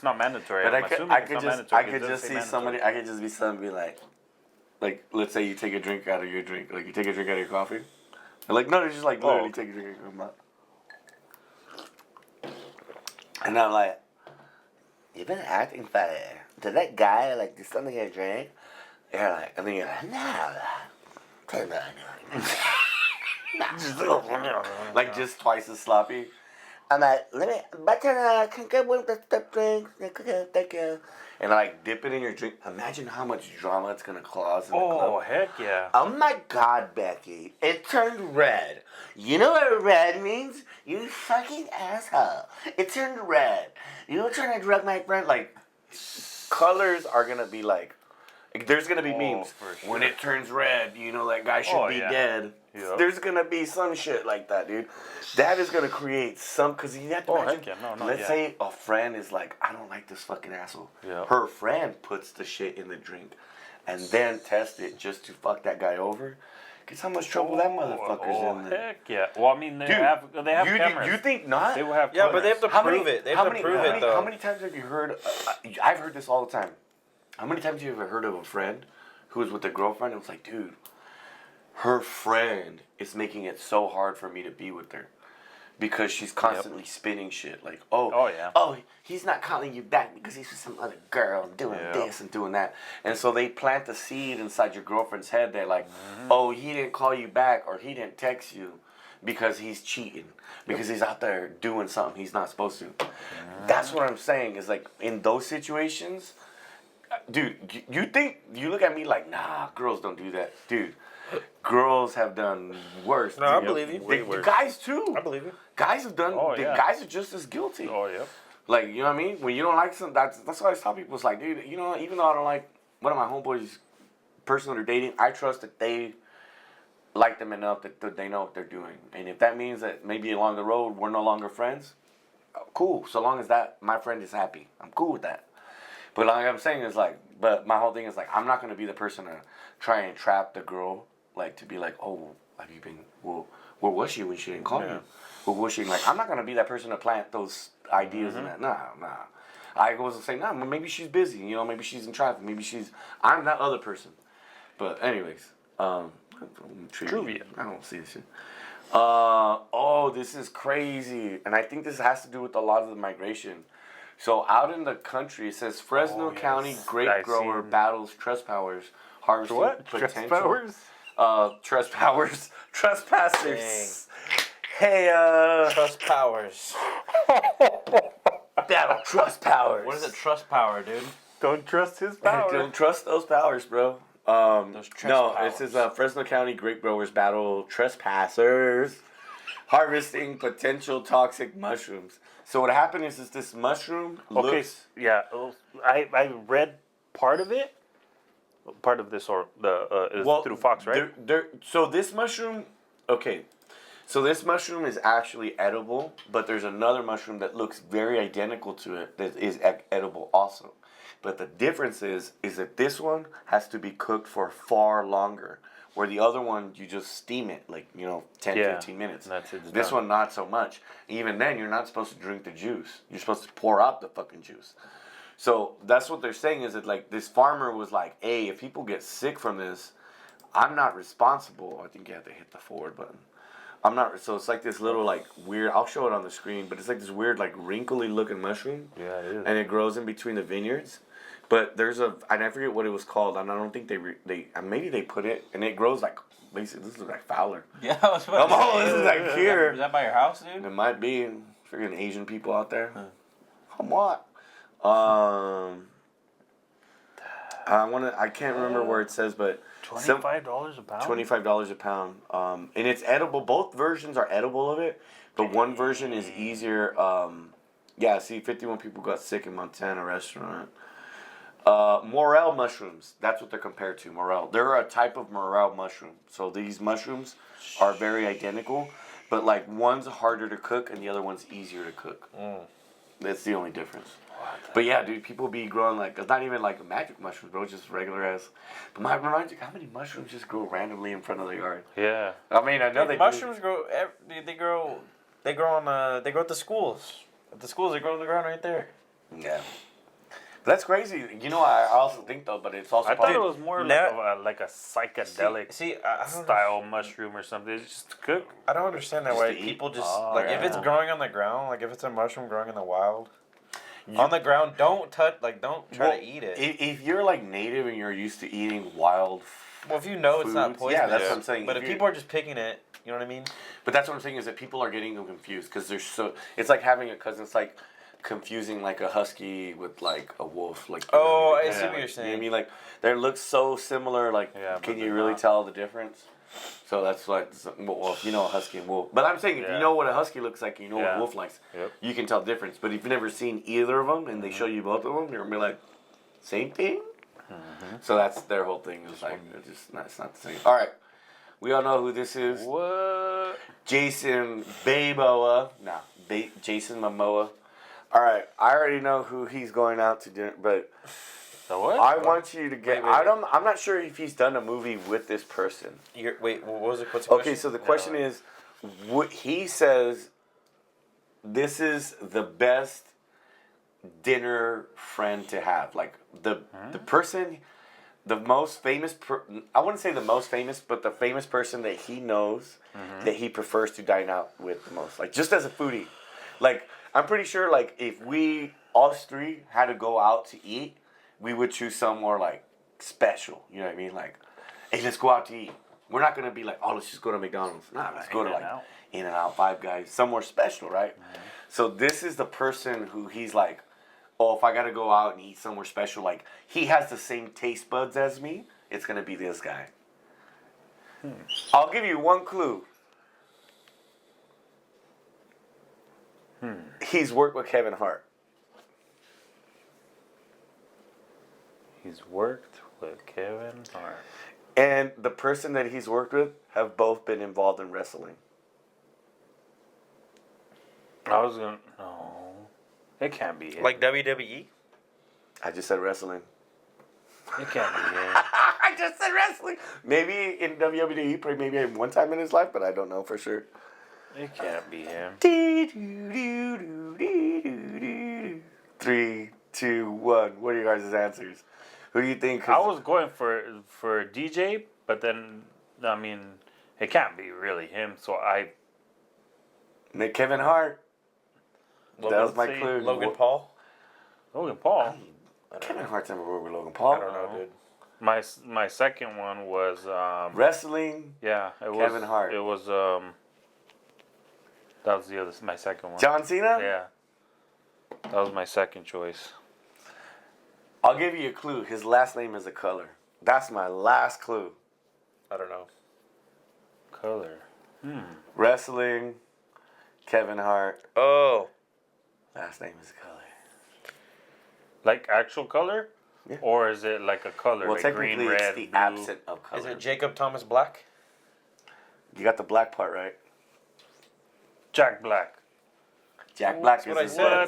not mandatory. But I'm assuming it's not mandatory. I could just see somebody. I could just be somebody like, let's say you take a drink out of your drink, like you take a drink out of your coffee. And like, no, just like literally take a drink out of your mouth. And I'm like, you've been acting funny. Did that guy like do something in your drink? You're like, and then you're like, no, turn on. Like just twice as sloppy. I'm like, can I get one of the drinks? Thank you. And I like dip it in your drink. Imagine how much drama it's gonna cause in the club. Oh heck yeah! Oh my God, Becky, it turned red. You know what red means? You fucking asshole. It turned red. You know, trying to drug my friend. Like, colors are gonna be like there's gonna be memes. For sure. When it turns red, you know that guy should be dead. Yep. There's gonna be some shit like that, dude. That is gonna create some, cause you have to imagine. Heck yeah. No, Let's say a friend is like, I don't like this fucking asshole. Yeah. Her friend puts the shit in the drink, and then tests it just to fuck that guy over. Guess how much trouble that motherfucker's in there. Heck yeah! Well, I mean, they have cameras. You think not? They will have. Yeah, but they have to How prove many- it. They have to prove it though. How many times have you heard? I've heard this all the time. How many times have you ever heard of a friend who was with a girlfriend and was like, dude, her friend is making it so hard for me to be with her because she's constantly spinning shit like, he's not calling you back because he's with some other girl doing this and doing that. And so they plant the seed inside your girlfriend's head that like, oh, he didn't call you back or he didn't text you because he's cheating, because he's out there doing something he's not supposed to. That's what I'm saying is like in those situations, dude, you look at me like, nah, girls don't do that. Dude, girls have done worse. No, I believe you. Way worse. Guys too. I believe you. Guys have done. Guys are just as guilty. Oh yeah. Like, you know what I mean? When you don't like something, that's what I always tell people. It's like, dude, you know, even though I don't like one of my homeboys' person that they're dating, I trust that they like them enough that they know what they're doing. And if that means that maybe along the road we're no longer friends, cool. So long as that my friend is happy, I'm cool with that. But like I'm saying is like, but my whole thing is like, I'm not gonna be the person to try and trap the girl, like to be like, oh, have you been? Well, where was she when she didn't call you? Where was she? Like, I'm not gonna be that person to plant those ideas in that. Nah. I was saying, nah, maybe she's busy. You know, maybe she's in traffic. Maybe I'm that other person. But anyways, Trivia. I don't see this shit. This is crazy, and I think this has to do with a lot of the migration. So out in the country, it says Fresno County grape grower battles trespassers harvesting potential. Trespassers. Hey, Trust powers. battle trust powers. What is it? Trust power, dude. Don't trust his power. Don't trust those powers, bro. Those It says Fresno County grape growers battle trespassers harvesting potential toxic mushrooms. So what happened is this mushroom looks... I read part of it. Part of this is through Fox, right? So this mushroom, okay. So this mushroom is actually edible, but there's another mushroom that looks very identical to it that is edible also. But the difference is that this one has to be cooked for far longer, where the other one you just steam it like 10, 15 minutes. That's it. This one not so much. Even then, you're not supposed to drink the juice. You're supposed to pour out the fucking juice. So that's what they're saying is that like this farmer was like, hey, if people get sick from this, I'm not responsible. I think you have to hit the forward button. I'm not. So it's like this little like weird. I'll show it on the screen, but it's like this weird like wrinkly looking mushroom. Yeah, it is. And it grows in between the vineyards. But there's and I forget what it was called. And I don't think they maybe they put it and it grows like basically this is like Fowler. Yeah, I was about to say, This is like here. Is that by your house, dude? It might be freaking Asian people out there. Huh. What? I can't remember where it says, but $25 a pound. $25 a pound. And it's edible. Both versions are edible of it, but one version is easier. Yeah, see, 51 people got sick in Montana restaurant. Morel mushrooms. That's what they're compared to. Morel. They're a type of morel mushroom. So these mushrooms are very identical, but like one's harder to cook and the other one's easier to cook. That's the only difference. But yeah, dude, people be growing like it's not even like magic mushrooms, bro. Just regular ass. But my reminds you, how many mushrooms just grow randomly in front of the yard? Yeah. I mean, I know they mushrooms grow. They grow at the schools. At the schools, they grow on the ground right there. Yeah. That's crazy. I also think though, but it's also. I thought it was more like a psychedelic I style mushroom or something. It's just to cook. I don't understand that Just way. to eat? People just Oh, if it's yeah. growing on the ground, like if it's a mushroom growing in the wild, on the ground, don't touch. Like don't try to eat it. If you're like native and you're used to eating wild. Well, if you know it's not foods, poisonous. yeah, that's what I'm saying. But if you're- people are just picking it, you know what I mean? But that's what I'm saying is that people are getting them confused because they're so. It's like having a cousin. It's like confusing like a husky with like a wolf. Like Oh, I like, see what you're You know what saying. I mean? Like they look so similar. Like, Yeah, but can you they're really not. tell the difference? So that's like, well, if you know a husky and wolf. But I'm saying if you Yeah. know what a husky looks like, and you know what Yeah. a wolf likes, Yep. you can tell the difference. But if you've never seen either of them and they show you both of them, you're gonna be like, same thing. So that's their whole thing. Is like it's not the same. All right, we all know who this is. What? Jason Baboa. Jason Momoa. All right, I already know who he's going out to dinner, but The what? I want you to get. Wait. I'm not sure if he's done a movie with this person. Wait, what was it? What's the Okay, question? so the question is, what he says, this is the best dinner friend to have. Like the person, the most famous. I wouldn't say the most famous, but the famous person that he knows that he prefers to dine out with the most. Like just as a foodie, like I'm pretty sure like if we us three had to go out to eat, we would choose somewhere like special. You know what I mean? Like, hey, let's go out to eat. We're not gonna be like, oh, let's just go to McDonald's. Nah, let's go to like In-N-Out. In-N-Out, Five Guys, somewhere special, right? So this is the person who he's like, oh, if I gotta go out and eat somewhere special, like he has the same taste buds as me, it's gonna be this guy. I'll give you one clue. He's worked with Kevin Hart. He's worked with Kevin Hart. And the person that he's worked with have both been involved in wrestling. I was gonna. No. It can't be him. Like WWE? I just said wrestling. It can't be him. I just said wrestling. Maybe in WWE, probably maybe one time in his life, but I don't know for sure. It can't be him. 3, 2, 1. What are your guys' answers? Who do you think? I was going for DJ, but then I mean, it can't be really him. So I. Nick Kevin Hart. That was my say clue. Logan Paul? Logan Paul. Kevin Hart's never worked with Logan Paul. I don't know, dude. My second one was Wrestling. yeah, it was Kevin Hart. It was that was my second one. John Cena? Yeah. That was my second choice. I'll give you a clue. His last name is a color. That's my last clue. I don't know. Color. Wrestling. Kevin Hart. Oh. Last name is a color. Like actual color? Yeah. Or is it like a color? Well, like technically, green, red, it's the blue? absent of color. Is it Jacob Thomas Black? You got the black part right. Jack Black. Jack Black That's is what I his said. name.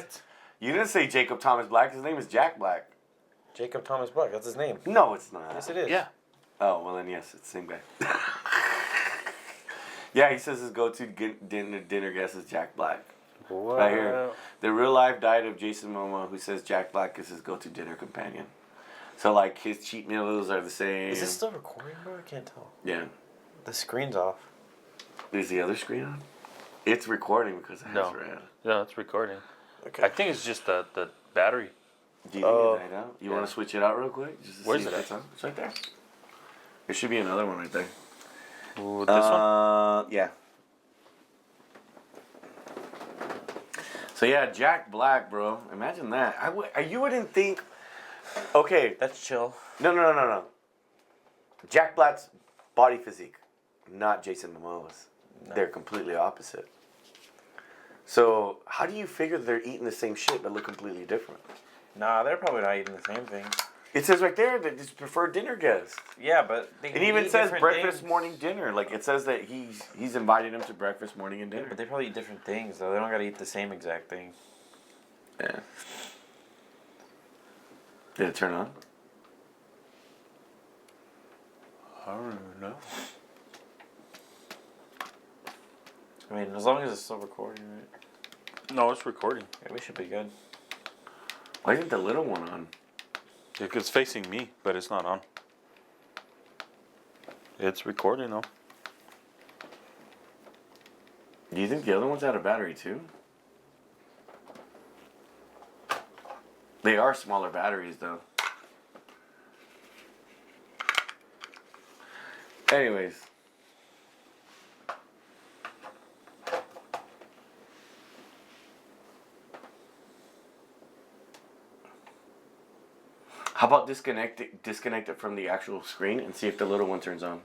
You didn't say Jacob Thomas Black. His name is Jack Black. Jacob Thomas Black. That's his name. No, it's not. Yes, it is. Yeah. Oh, well then yes, it's the same guy. Yeah, he says his go-to dinner guest is Jack Black. What? Right here. The real life diet of Jason Momoa, who says Jack Black is his go-to dinner companion. So like his cheat meals are the same. Is this still recording, bro? I can't tell. Yeah. The screen's off. Is the other screen on? It's recording because it has No. red. Yeah, it's recording. Okay. I think it's just the battery. Do you think it died out? You want Yeah. to switch it out real quick? Just to Where's see it if at? it's on? It's right there. There should be another one right there. Ooh, this one? Yeah. So yeah, Jack Black, bro. Imagine that. You wouldn't think. Okay. That's chill. No. Jack Black's body physique, not Jason Momoa's. No. They're completely opposite. So how do you figure they're eating the same shit but look completely different? Nah, they're probably not eating the same thing. It says right there that it's preferred dinner guests. Yeah, but they It even eat says different breakfast, things. morning, dinner. Like it says that he's invited him to breakfast, morning, and Yeah, dinner. but they probably eat different things though. They don't gotta eat the same exact thing. Yeah. Did it turn on? I don't even know. I mean, as long as it's still recording, right? No, it's recording. Yeah, we should be good. Why isn't the little one on? It's facing me, but it's not on. It's recording though. Do you think the other one's out of battery too? They are smaller batteries though. Anyways. How about disconnect it from the actual screen and see if the little one turns on?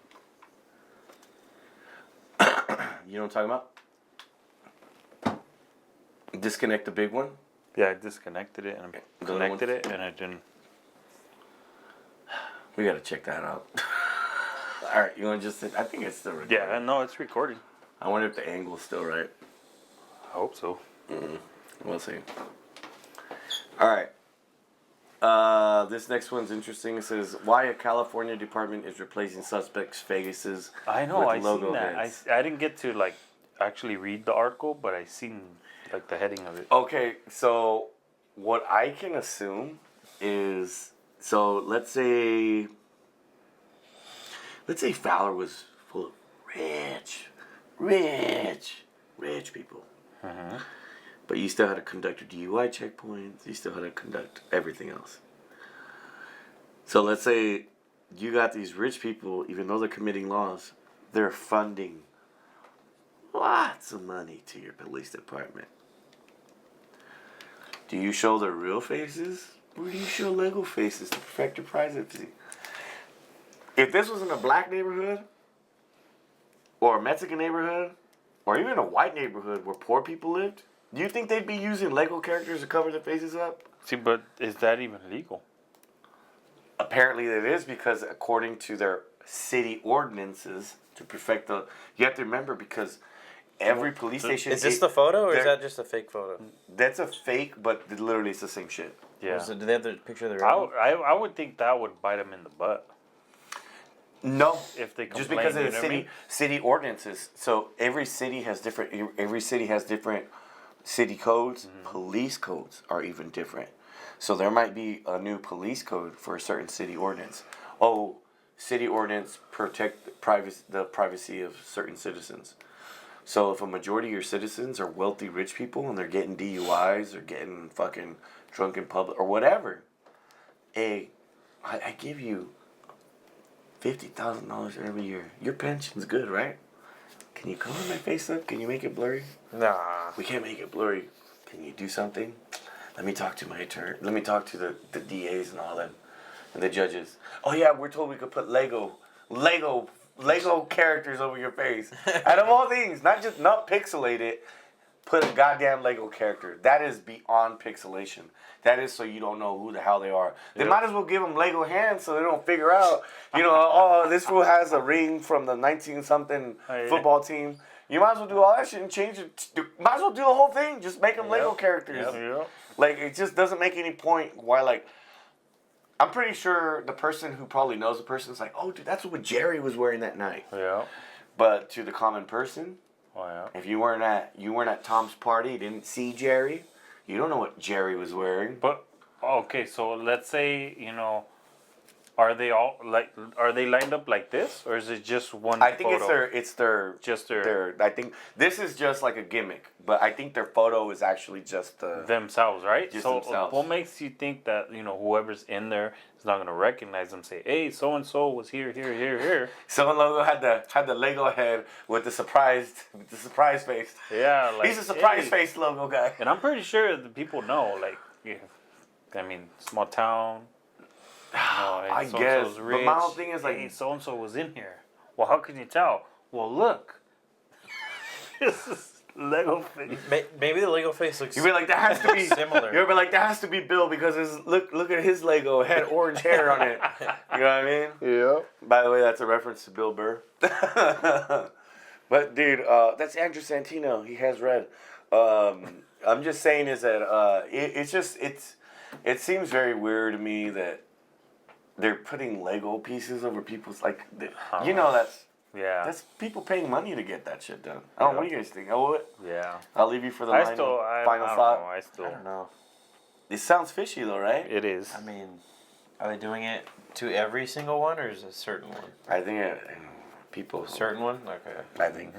You know what I'm talking about? Disconnect the big one. Yeah, I disconnected it and The little one? connected it, and it didn't. We gotta check that out. All right, you want to just? I think it's still recording. Yeah, no, it's recording. I wonder if the angle's still right. I hope so. We'll see. All right. This next one's interesting. It says why a California department is replacing suspects' faces. I know. with I logo seen that. heads. I didn't get to like actually read the article, but I seen like the heading of it. Okay, so what I can assume is let's say Fowler was full of rich people. Mm-hmm. But you still had to conduct your DUI checkpoints. You still had to conduct everything else. So let's say you got these rich people, even though they're committing laws, they're funding lots of money to your police department. Do you show their real faces? Or do you show Lego faces to protect your privacy? If this was in a black neighborhood, or a Mexican neighborhood, or even a white neighborhood where poor people lived, do you think they'd be using Lego characters to cover their faces up? See, but is that even legal? Apparently it is, because according to their city ordinances, to perfect the... You have to remember, because every police station... Is this the photo, or is they're- that just a fake photo? That's a fake, but literally it's the same shit. Yeah. Do they have the picture of the I would think that would bite them in the butt No, if they just complain, because of you the know what I city mean? city ordinances. So every city has different city codes. Mm-hmm. Police codes are even different. So there might be a new police code for a certain city ordinance. Oh, city ordinance protect the privacy of certain citizens. So if a majority of your citizens are wealthy rich people and they're getting DUIs or getting fucking drunk in public or whatever, I give you $50,000 every year. Your pension's good, right? Can you color my face up? Can you make it blurry? Nah. We can't make it blurry. Can you do something? Let me talk to my attorney. Let me talk to the DAs and all them, and the judges. Oh yeah, we're told we could put Lego characters over your face. Out of all things, not pixelate it. Put a goddamn Lego character. That is beyond pixelation. That is so you don't know who the hell they are. They Yep. might as well give them Lego hands so they don't figure out, oh, this fool has a ring from the 19-something Oh, yeah. football team. You might as well do all that shit and change it. Might as well do the whole thing. Just make them Lego characters. Yep. Like, it just doesn't make any point why, like, I'm pretty sure the person who probably knows the person is like, oh, dude, that's what Jerry was wearing that night. Yeah. But to the common person, Oh, yeah. if you weren't at Tom's party, didn't see Jerry, you don't know what Jerry was wearing. But okay, so let's say, you know, are they lined up like this, or is it just one? I think photo? it's their Just their I think this is just like a gimmick, but I think their photo is actually just themselves, right? Just so themselves. what makes you think that, you know, whoever's in there is not gonna recognize them? Say, hey, so and so was here. Someone logo had the Lego head with the surprise face. Yeah, like He's a surprise hey. face logo guy. And I'm pretty sure the people know, like, yeah, I mean, small town. You know, and I so-and-so's guess, but rich. my whole thing is like, hey, so and so was in here. Well, how can you tell? Well, look, this is Lego face. Maybe the Lego face looks you'd be like, that has to be similar. You'd be like, that has to be Bill because look at his Lego, it had orange hair on it. You know what I mean? Yeah. By the way, that's a reference to Bill Burr. But dude, that's Andrew Santino. He has red. I'm just saying is that it seems very weird to me that they're putting Lego pieces over people's you know that's people paying money to get that shit done. I don't know what do you guys think. Yeah. I'll leave you for the I final don't thought. know. I don't know. It sounds fishy though, right? It is. I mean, are they doing it to every single one, or is it a certain one? I think people. Certain one? Okay. I think.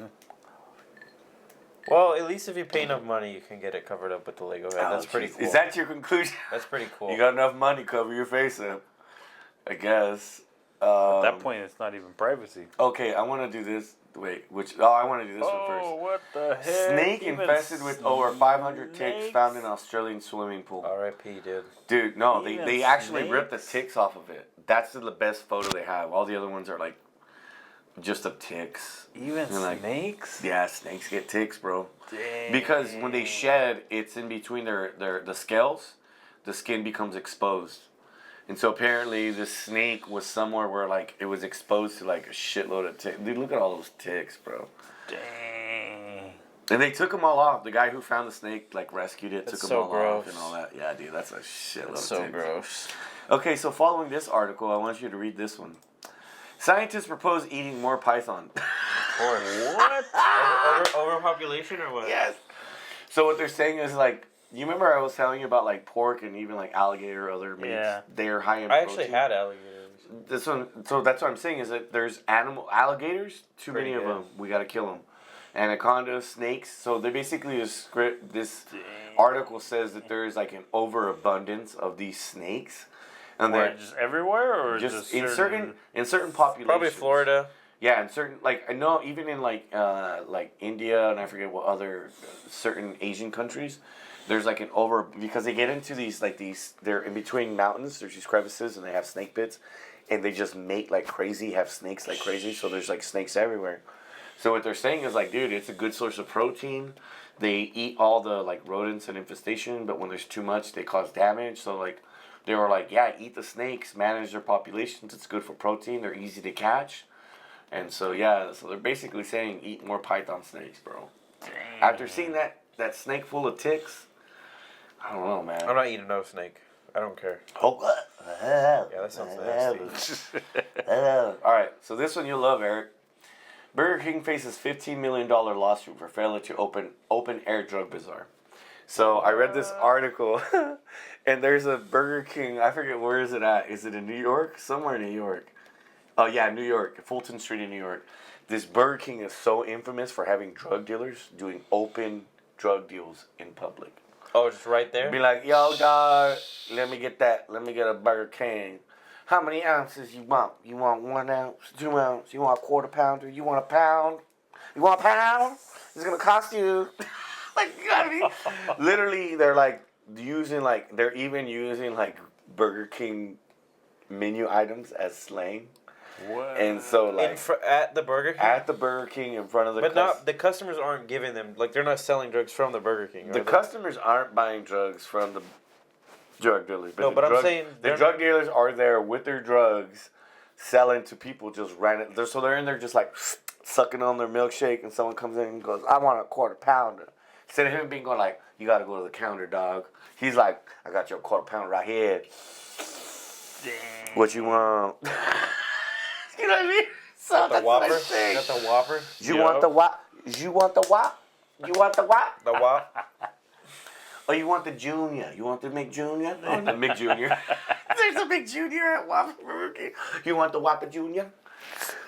Well, at least if you pay enough money, you can get it covered up with the Lego head. That's pretty cool. Is that your conclusion? That's pretty cool. You got enough money, cover your face up. I guess. At that point, it's not even privacy. Okay, I want to do this. Wait, I want to do this one first. What the heck? Snake Even infested with over 500 ticks snakes? found in an Australian swimming pool. R.I.P. dude. Dude, no, Even they actually ripped the snakes? ticks off of it. That's the best photo they have. All the other ones are like just of ticks. Even And, like, snakes? Yeah, snakes get ticks, bro. Dang. Because when they shed, it's in between the scales. The skin becomes exposed. And so apparently the snake was somewhere where like it was exposed to like a shitload of ticks. Dude, look at all those ticks, bro. Dang. And they took them all off. The guy who found the snake like rescued it, That's took them so all gross. off and all that. Yeah, dude, that's a shitload That's of so ticks. gross. Okay, so following this article, I want you to read this one. Scientists propose eating more python. What? Overpopulation or what? Yes. So what they're saying is like, you remember I was telling you about like pork and even like alligator or other meats? Yeah. They're high in I protein. actually had alligators. This one, so that's what I'm saying is that there's alligators, too Pretty many of good. them. We gotta kill them. Anacondas, snakes. So they basically this article says that there is like an overabundance of these snakes, and Where, they're just everywhere, or just in certain populations. Probably Florida. Yeah, and certain like I know even in like India and I forget what other certain Asian countries, there's like an because they get into these they're in between mountains. There's these crevices and they have snake pits, and they just mate like crazy, have snakes like crazy. So there's like snakes everywhere. So what they're saying is like, dude, it's a good source of protein. They eat all the like rodents and infestation, but when there's too much, they cause damage. So like, they were like, yeah, eat the snakes, manage their populations. It's good for protein. They're easy to catch. And so yeah, so they're basically saying eat more python snakes, bro. Dang. After seeing that snake full of ticks, I don't know, man. I'm not eating no snake. I don't care. Oh, Yeah, that sounds nasty. All right, so this one you'll love, Eric. Burger King faces $15 million lawsuit for failure to open air drug bazaar. So I read this article, and there's a Burger King. I forget where is it at. Is it in New York? Somewhere in New York. Oh yeah, New York, Fulton Street in New York. This Burger King is so infamous for having drug dealers doing open drug deals in public. Oh, just right there? Be like, yo, dog, let me get a Burger King. How many ounces you want? You want 1 ounce, 2 ounce? You want a quarter pounder? You want a pound? You want a pound? It's gonna cost you. Like, you gotta be. Literally, they're even using like Burger King menu items as slang. What? And so like at the Burger King? at the Burger King in front of the But the customers aren't giving them, like, they're not selling drugs from the Burger King. the customers aren't buying drugs from the drug dealers. No, but I'm saying the they're- drug dealers are there with their drugs, selling to people just random. So they're in there just like, sucking on their milkshake, and someone comes in and goes, "I want a quarter pounder." Instead of him being going like, "You got to go to the counter, dog," he's like, "I got your quarter pounder right here. What you want?" You know what I mean? So Got the that's Whopper. my thing. Got the Whopper. You want the wop? You want the wop? You want the wop? The Whop. Or you want the Junior? You want the McJunior? Oh, the McJunior. There's a McJunior at Whopper Burger King. You want the Whopper Junior?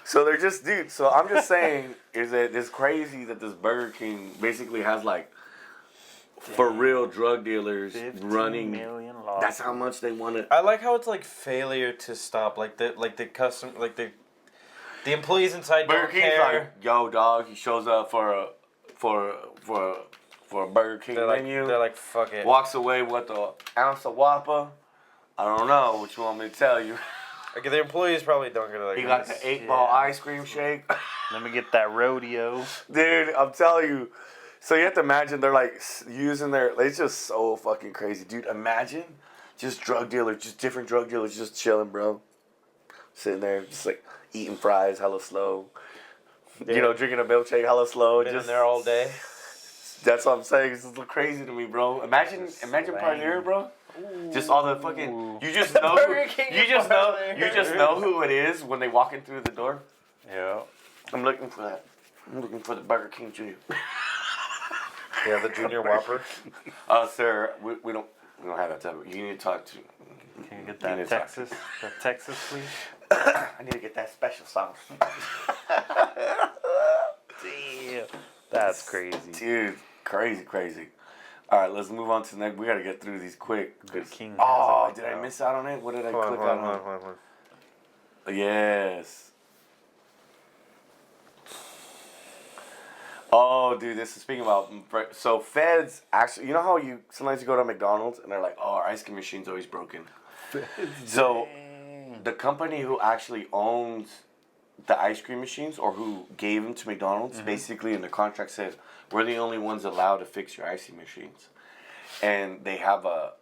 So they're just, dude. So I'm just saying, is that it's crazy that this Burger King basically has like, for real drug dealers 15 running. million That's how much they want to. I like how it's like failure to stop. Like the custom, like the employees inside Burger don't King's care. like, yo, dog. He shows up for a Burger King menu. They're like, fuck it. Walks away with an ounce of Whopper. I don't know what you want me to tell you. Okay, the employees probably don't get like. He got the 8-ball ice cream shake. Let me get that rodeo. Dude, I'm telling you. So you have to imagine they're like using their. It's just so fucking crazy, dude. Imagine just drug dealers, just different drug dealers, just chilling, bro. Sitting there, just like eating fries, hella slow. Yeah. You know, drinking a milkshake, hella slow. Been just in there all day. That's what I'm saying. It's just crazy to me, bro. Imagine Slang. Pioneer, bro. Just all the fucking. You just know. Burger King You just know. Pioneer. You just know who it is when they walk in through the door. Yeah. I'm looking for that. I'm looking for the Burger King Junior. Yeah, the Junior Whopper. Sir, we don't have that type of. You need to talk to. Can you get You need that to talk. Texas, please? I need to get that special sauce. Damn. That's crazy. Dude, crazy. All right, let's move on to the next. We gotta get through these quick. The King has Oh, it like did I that. miss out on it? What did I Hold click on, on? hold on. Yes. Oh, dude, this is speaking about. So feds actually, you know how you sometimes you go to McDonald's and they're like, "Oh, our ice cream machine's always broken." So the company who actually owns the ice cream machines or who gave them to McDonald's, basically in the contract says we're the only ones allowed to fix your ice cream machines, and they have a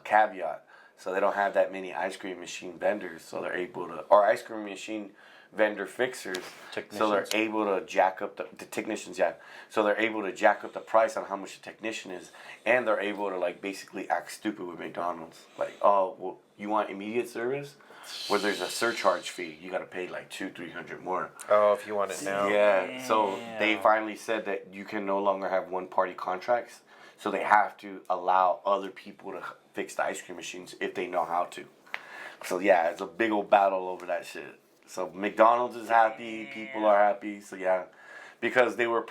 caveat, so they don't have that many ice cream machine vendors, so they're able to, or ice cream machine vendor fixers, so they're able to jack up the technicians, so they're able to jack up the price on how much the technician is, and they're able to like basically act stupid with McDonald's, like, oh, well, you want immediate service, where there's a surcharge fee, you gotta pay like $200-300 more. Oh, if you want it now. Yeah, so they finally said that you can no longer have one-party contracts, so they have to allow other people to fix the ice cream machines if they know how to. So yeah, it's a big old battle over that shit. So McDonald's is happy, people are happy, so yeah. Because they were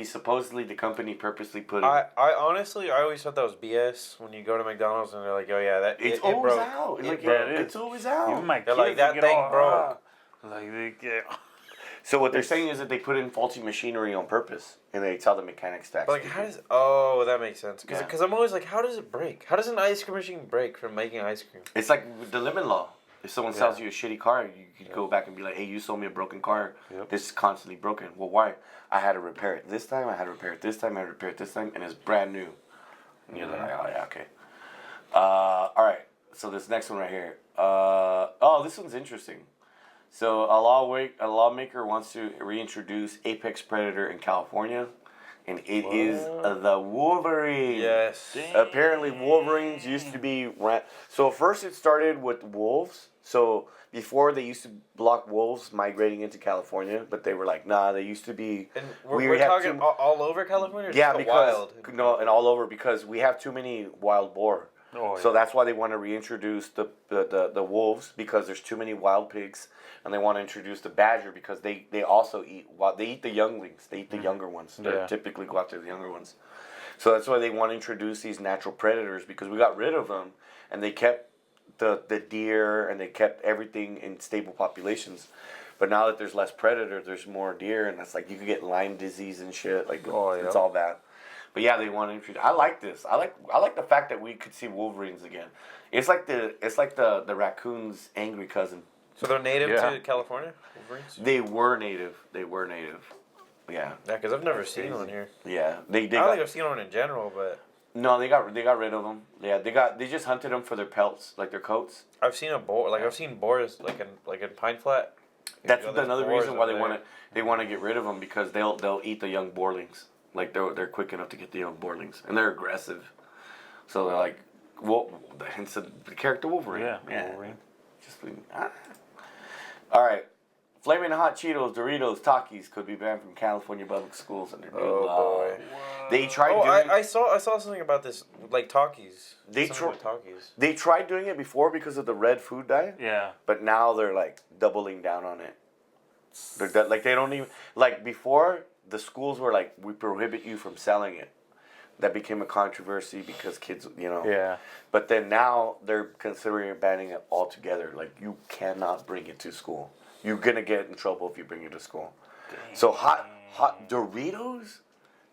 supposedly the company purposely put it. I honestly, I always thought that was BS when you go to McDonald's and they're like, oh yeah, that It's it always broke. out. It Like, broke. it's always out. Even my They're kids like, that get thing all- broke. Like they get. So what they're saying is that they put in faulty machinery on purpose, and they tell the mechanics to. But like, how does? Oh, that makes sense. Yeah. Because I'm always like, how does it break? How does an ice cream machine break from making ice cream? It's like with the limit law. If someone sells you a shitty car, you could go back and be like, hey, you sold me a broken car. Yep. This is constantly broken. Well, why? I had to repair it this time, I had to repair it this time, I had to repair it this time, and it's brand new. And you're like, oh, yeah, okay. All right, so this next one right here. This one's interesting. So a lawmaker wants to reintroduce apex predator in California, and it is the Wolverine. Yes. Apparently, Wolverines used to be So first, it started with wolves. So before, they used to block wolves migrating into California, but they were like, nah. They used to be. And We we're have talking to- all over California. Or Yeah, just the because wild. no, and all over because we have too many wild boar. Oh, So yeah. that's why they want to reintroduce the wolves, because there's too many wild pigs, and they want to introduce the badger because they also eat they eat the younglings, they eat the younger ones. They Yeah. typically go after the younger ones. So that's why they want to introduce these natural predators, because we got rid of them and they kept the deer and they kept everything in stable populations. But now that there's less predator, there's more deer, and that's like you could get Lyme disease and shit. Like it's yeah. all bad. But yeah, they want to introduce. I like this. I like the fact that we could see Wolverines again. It's like the raccoon's angry cousin. So they're native Yeah. to California. Wolverines? They were native. Yeah. Yeah, because I've never seen one here. Yeah. They I don't got, think I've seen one in general, but no, they got rid of them. Yeah, they just hunted them for their pelts, like their coats. I've seen a boar. Like I've seen boars like in Pine Flat. That's Yo, there's another boars reason why over there. they want to get rid of them, because they'll eat the young boarlings. Like they're quick enough to get the young boarlings, and they're aggressive. So they're like, well, hence the character Wolverine. Yeah, Wolverine. Just all right. Flaming hot Cheetos, Doritos, Takis could be banned from California public schools under new law. boy. They tried Oh, doing. I saw something about this, like Takis. They Something with Takis. They tried doing it before because of the red food dye. Yeah. But now they're like doubling down on it. Like they don't even like before the schools were like, we prohibit you from selling it. That became a controversy because kids, Yeah. But then now they're considering banning it altogether. Like you cannot bring it to school. You're gonna get in trouble if you bring it to school. Dang. So hot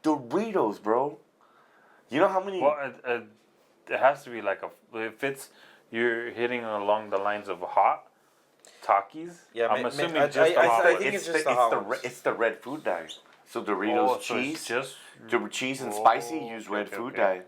Doritos, bro. You know how many? Well, it has to be like if you're hitting along the lines of hot Takis. Yeah, I'm assuming just I the hot think ones. it's just the hot ones. It's the red food dye. So Doritos so it's cheese, just cheese and spicy use okay, red okay, food okay. dye.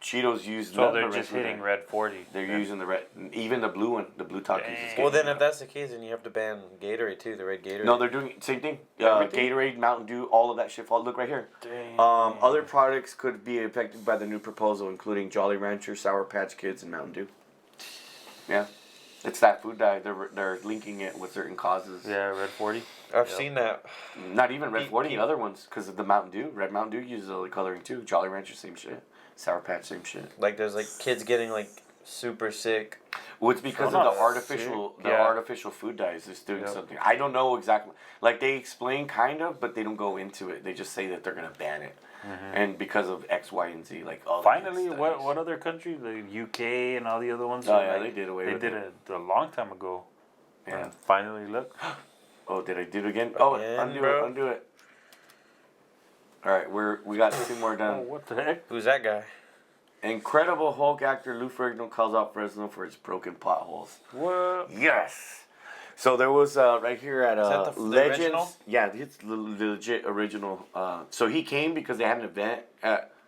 Cheetos use So none of they're the just red food hitting dye. red 40. They're using the red, even the blue one, the blue Takis. Is Well, then getting- if that's the case, then you have to ban Gatorade too, the red Gatorade. no, they're doing same thing. Everything? Gatorade, Mountain Dew, all of that shit. Look right here. Dang. Other products could be affected by the new proposal, including Jolly Rancher, Sour Patch Kids, and Mountain Dew. Yeah, it's that food dye. They're linking it with certain causes. Yeah, red 40. I've seen that. Not even Red 40, other ones, because of the Mountain Dew. Red Mountain Dew uses other coloring too. Jolly Rancher, same shit. Sour Patch, same shit. Like there's like kids getting like super sick. Well, it's because So of the not artificial, sick, the yeah. artificial food dyes is doing Yep. something. I don't know exactly. Like they explain kind of, but they don't go into it. They just say that they're gonna ban it, and because of X, Y, and Z. Like all Finally, these what studies. other country? The UK and all the other ones. Oh yeah, like, they did away They with did it. it a long time ago. Yeah. And finally, look. Oh, did I do it again? Oh, Again, undo bro? it, undo it. All right, we got 2 more Oh, done. what the heck? Who's that guy? Incredible Hulk actor Lou Ferrigno calls out Fresno for its broken potholes. What? Yes. So there was right here at that the Legends. original? Yeah, it's the legit original. So he came because they had an event.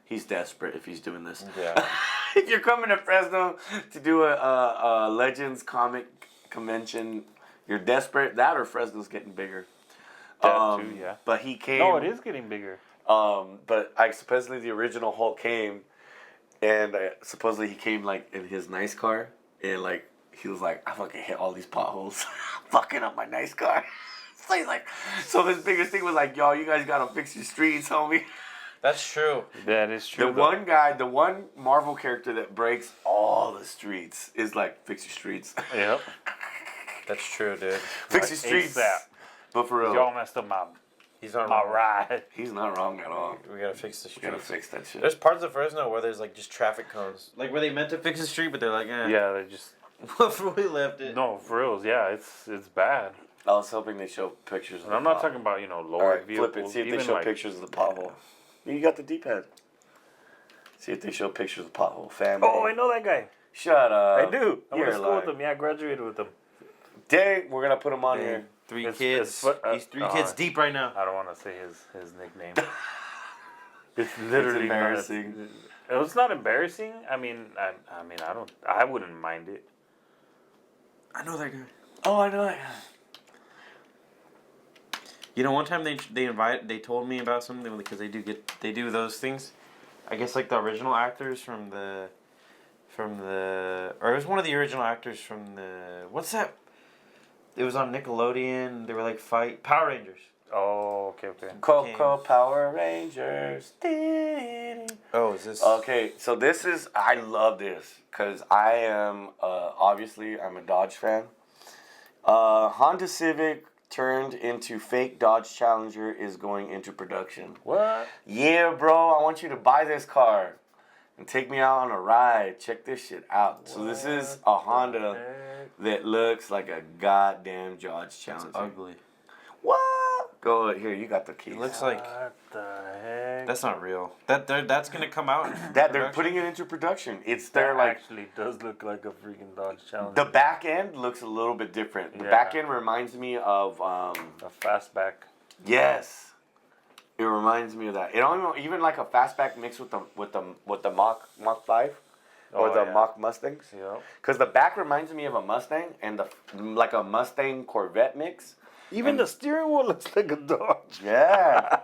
He's desperate if he's doing this. Yeah. If you're coming to Fresno to do a Legends comic convention, you're desperate. That or Fresno's getting bigger. That too, yeah. But he came. No, it is getting bigger. But supposedly the original Hulk came, and supposedly he came like in his nice car, and like he was like, I fucking hit all these potholes, fucking up my nice car. So he's like, so his biggest thing was like, yo, you guys gotta fix your streets, homie. That's true. That is true. The though. one guy, the one Marvel character that breaks all the streets is like, fix your streets. Yep. That's true, dude. Fix your streets. ASAP. But for real, Y'all messed up He's not my wrong. ride. he's not wrong at all. We gotta fix the You gotta streets. fix that shit. There's parts of Fresno where there's like just traffic cones. Like where they meant to fix the street, but they're like, eh. Yeah, they just Before we left it. no for reals. Yeah, it's bad. I was hoping they show pictures. And I'm not talking about All lower right, vehicles. flip it. See if they even show like, pictures of the pothole. You got the D-pad. See if they show pictures of the pothole. Family. Oh, I know that guy. Shut up. I do. I went You're to school with lying. him. Yeah, I graduated with him. Dang, we're gonna put him on here. Three It's- kids. it's- He's three kids deep right now. I don't want to say his nickname. It's literally embarrassing. It's not embarrassing. I mean, I wouldn't mind it. I know that guy. Oh, I know that. You know, one time they told me about something because they do those things. I guess like the original actors from the, or it was one of the original actors from the, what's that? It was on Nickelodeon. They were like Power Rangers. Oh, okay. Coco Power Rangers. Oh, is this? Okay, so this is, I love this because I am, obviously, I'm a Dodge fan. Honda Civic turned into fake Dodge Challenger is going into production. What? Yeah, bro, I want you to buy this car and take me out on a ride. Check this shit out. So this is a Honda that looks like a goddamn Dodge Challenger. Ugly. What? Go here, you got the keys. It looks like What the heck? that's not real. That's gonna come out. that they're putting it into production. It's their That like actually does look like a freaking Dodge Challenger. the back end looks a little bit different. The Yeah. back end reminds me of A fastback. yes. It reminds me of that. It only even like a fastback mixed with the Mach 5 or Oh, the yeah. Mach Mustangs. Yep. Cuz the back reminds me of a Mustang and the like a Mustang Corvette mix. Even the steering wheel looks like a Dodge. Yeah,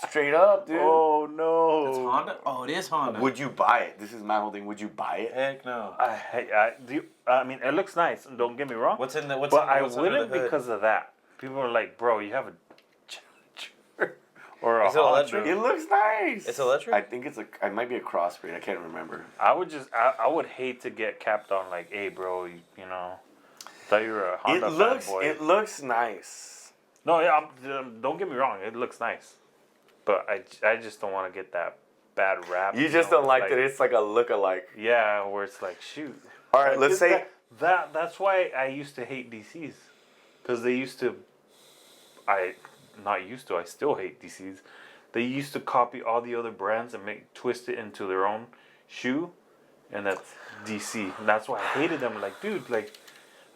straight up, dude. Oh no. It's Honda. Oh, it is Honda. Would you buy it? This is my whole thing. Would you buy it? Heck no. I mean, it looks nice. Don't get me wrong. What's in the? What's But in the, I what's under wouldn't the hood? because of that. People are like, bro, you have a Challenger or a Is it Honda. electric? It looks nice. It's electric? I think it might be a crossbreed. I can't remember. I would hate to get capped on like, hey, bro, you know, thought you were a Honda fanboy. It looks nice. No, yeah, don't get me wrong. It looks nice, but I just don't want to get that bad rap. You just don't like that it's like a look-alike. Yeah, where it's like, shoot. All right, let's say that's why I used to hate DCs, because they used to. I still hate DCs. They used to copy all the other brands and twist it into their own shoe, and that's DC. And that's why I hated them. Like, dude, like,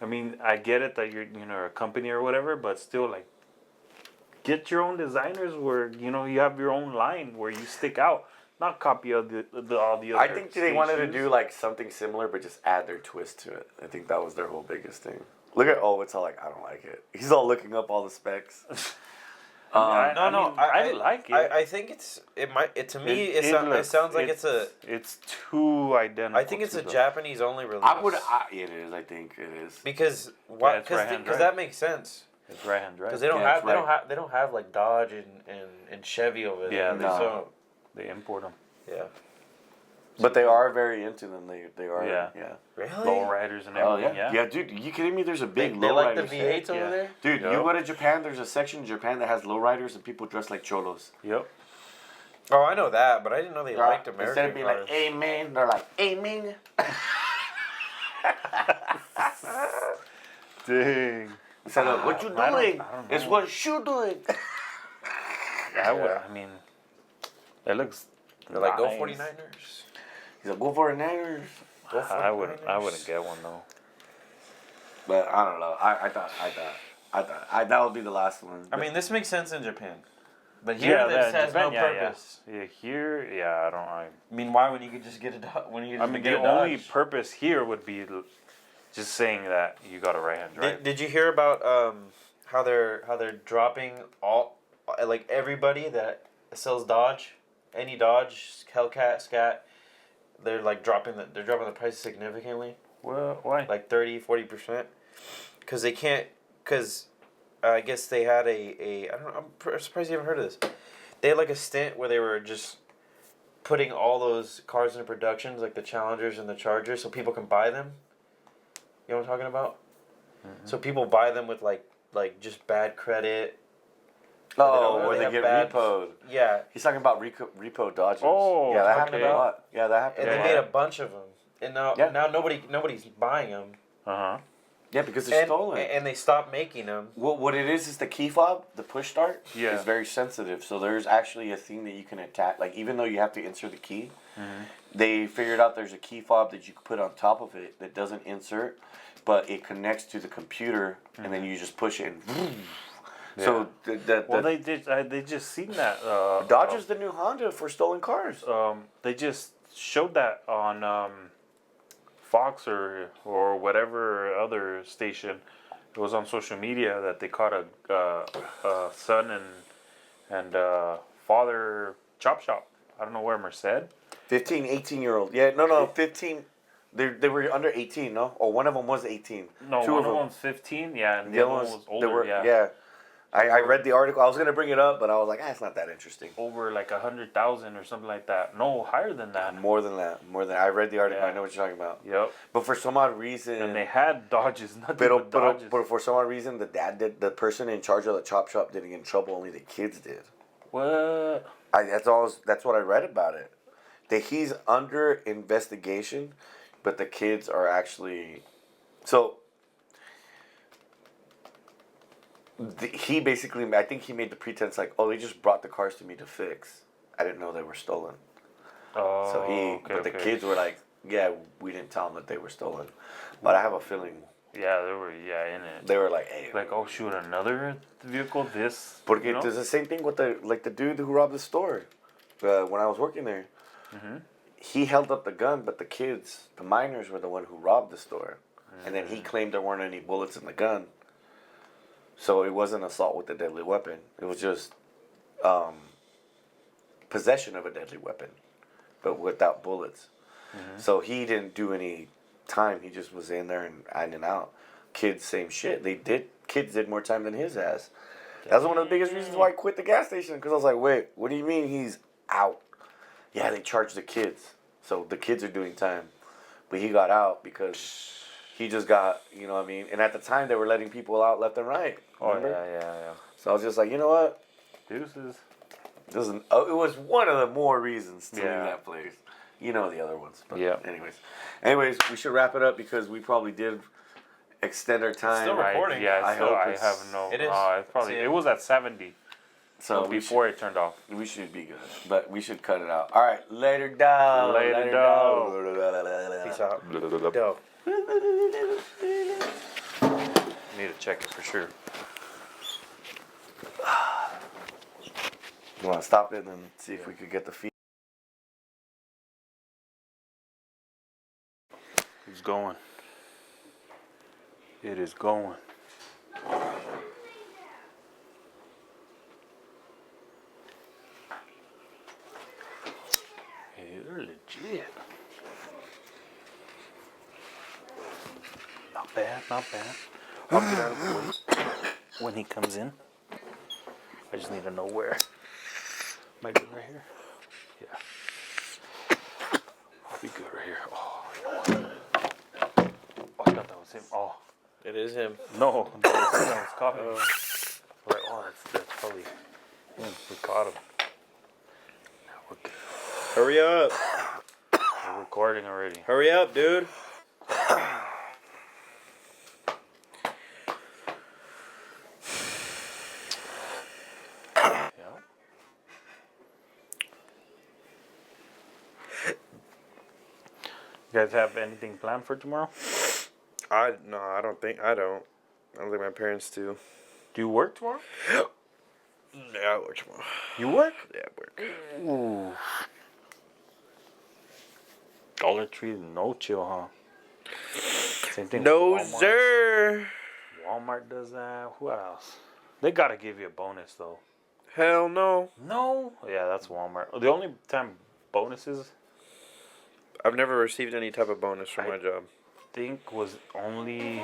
I mean, I get it that you're a company or whatever, but still, like, get your own designers where you have your own line where you stick out, not copy all the other. I think they wanted to shoes. do like something similar, but just add their twist to it. I think that was their whole biggest thing. Look at it's all like, I don't like it. He's all looking up all the specs. I like it. I think to me it sounds like it's too identical. I think it's to a the- Japanese only release. It is. I think it is. because it's right-hand drive. that makes sense. It's right-hand drive. Because they don't Yeah, have it's they don't have like Dodge and Chevy over there. Yeah, They no. don't- They import them. yeah. But they are very into them. They are. Yeah. Yeah. Really? Lowriders and Oh everything. yeah. Yeah, dude. You kidding me? There's a They, big they like the lowrider V8s set. over Yeah. there. Dude, Yep. you go to Japan. There's a section in Japan that has lowriders and people dressed like cholos. Yep. Oh, I know that, but I didn't know they liked American Instead of being cars. like, "Amen," they're like, "Amen." Dang. Instead of "What you I don't- doing?" I don't It's know. what you doing. I mean, it looks. They're like, go nice. 49ers. He's like, "Go for the Niners." Go 49ers. I wouldn't get one though. But I don't know. I thought that would be the last one. I mean, this makes sense in Japan. But here, this that- has no Japan, purpose. Yeah. Here, yeah, I I mean, why when you could just get a when you could I just mean, get the a Dodge? only purpose here would be just saying that you got a right-hand drive. Did you hear about how they're dropping all like everybody that sells Dodge, any Dodge, Hellcat, Scat, they're like dropping the prices significantly, Well, why? like 30-40%, because they can't, because I guess they had I don't know, I'm surprised you haven't heard of this. They had like a stint where they were just putting all those cars into productions, like the Challengers and the Chargers, so people can buy them. You know what I'm talking about? Mm-hmm. So people buy them with like just bad credit. where they they have get bad- repoed. Yeah, He's talking about repo Dodgers. Oh, yeah, that okay. happened a lot. Yeah, that happened. and a they lot. made a bunch of them, and now Yeah. nobody's buying them, Uh-huh. Yeah, because they're and, stolen. and they stopped making them. What it is the key fob, the push start, Yeah. is very sensitive. So there's actually a thing that you can attach. Like even though you have to insert the key, they figured out there's a key fob that you can put on top of it that doesn't insert, but it connects to the computer, and then you just push it. And So Well, they just seen that. Dodge is the new Honda for stolen cars. They just showed that on Fox or whatever other station. It was on social media that they caught a son and father chop shop. I don't know where Merced. 15, 18-year-old. Yeah, no, 15. They were under 18, no? Or one of them was 18. No, Two one of them. of them's 15. Yeah, and The other one ones, was they older. were, yeah. I read the article. I was going to bring it up, but I was like, it's not that interesting. Over like 100,000 or something like that. No, higher than that. More than that. I read the article. Yeah. I know what you're talking about. Yep. But for some odd reason... And they had Dodges, nothing but Dodges. But for some odd reason, the person in charge of the chop shop didn't get in trouble. Only the kids did. What? That's what I read about it. That he's under investigation, but the kids are actually... So... He basically, I think he made the pretense like, oh, they just brought the cars to me to fix. I didn't know they were stolen. Oh, So the kids were like, yeah, we didn't tell them that they were stolen. But I have a feeling Yeah, they were, in it. they were like, hey. Like, oh, shoot, another vehicle, this. Porque you know? there's the same thing with the dude who robbed the store when I was working there. Mm-hmm. He held up the gun, but the minors were the one who robbed the store. And then he claimed there weren't any bullets in the gun. So it wasn't assault with a deadly weapon. It was just possession of a deadly weapon, but without bullets. So he didn't do any time. He just was in there and ironing out. Kids, same shit. Kids did more time than his ass. That's one of the biggest reasons why I quit the gas station. Because I was like, wait, what do you mean he's out? Yeah, they charged the kids. So the kids are doing time. But he got out because he just got, you know what I mean? And at the time, they were letting people out left and right. Remember? Yeah. So I was just like, you know what? Deuces. It was one of the more reasons to leave Yeah. that place. You know the other ones. But Yeah. Anyways, we should wrap it up because we probably did extend our time. still recording. I hope I it's- have no. It is. It's probably. See, It was at 70. So Before it turned off. we should be good. But we should cut it out. All right. Later, dog. Later, dog. Peace out. Dope. Need to check it for sure. You want to stop it and see if we could get the feed? It's going. It is going. Hey, they're legit. Not bad, not bad. I'll get out of the way when he comes in. I just need to know where. Might be right here. Yeah. I'll be good right here. Oh, I thought that was him. Oh, It is him. no, that was coughing. Like, oh, that's probably him. We caught him. Now we're good. Hurry up. We're recording already. Hurry up, dude. Yeah. You guys have anything planned for tomorrow? I don't think I don't think my parents do. Do you work tomorrow? Yeah, I work tomorrow. You work? Yeah, I work. Ooh. Dollar Tree, no chill, huh? Same thing. No, with Walmart. sir. Walmart does that. Who else? They gotta give you a bonus though. Hell no. No. Yeah, that's Walmart. The only time bonuses I've never received any type of bonus from my job. think was only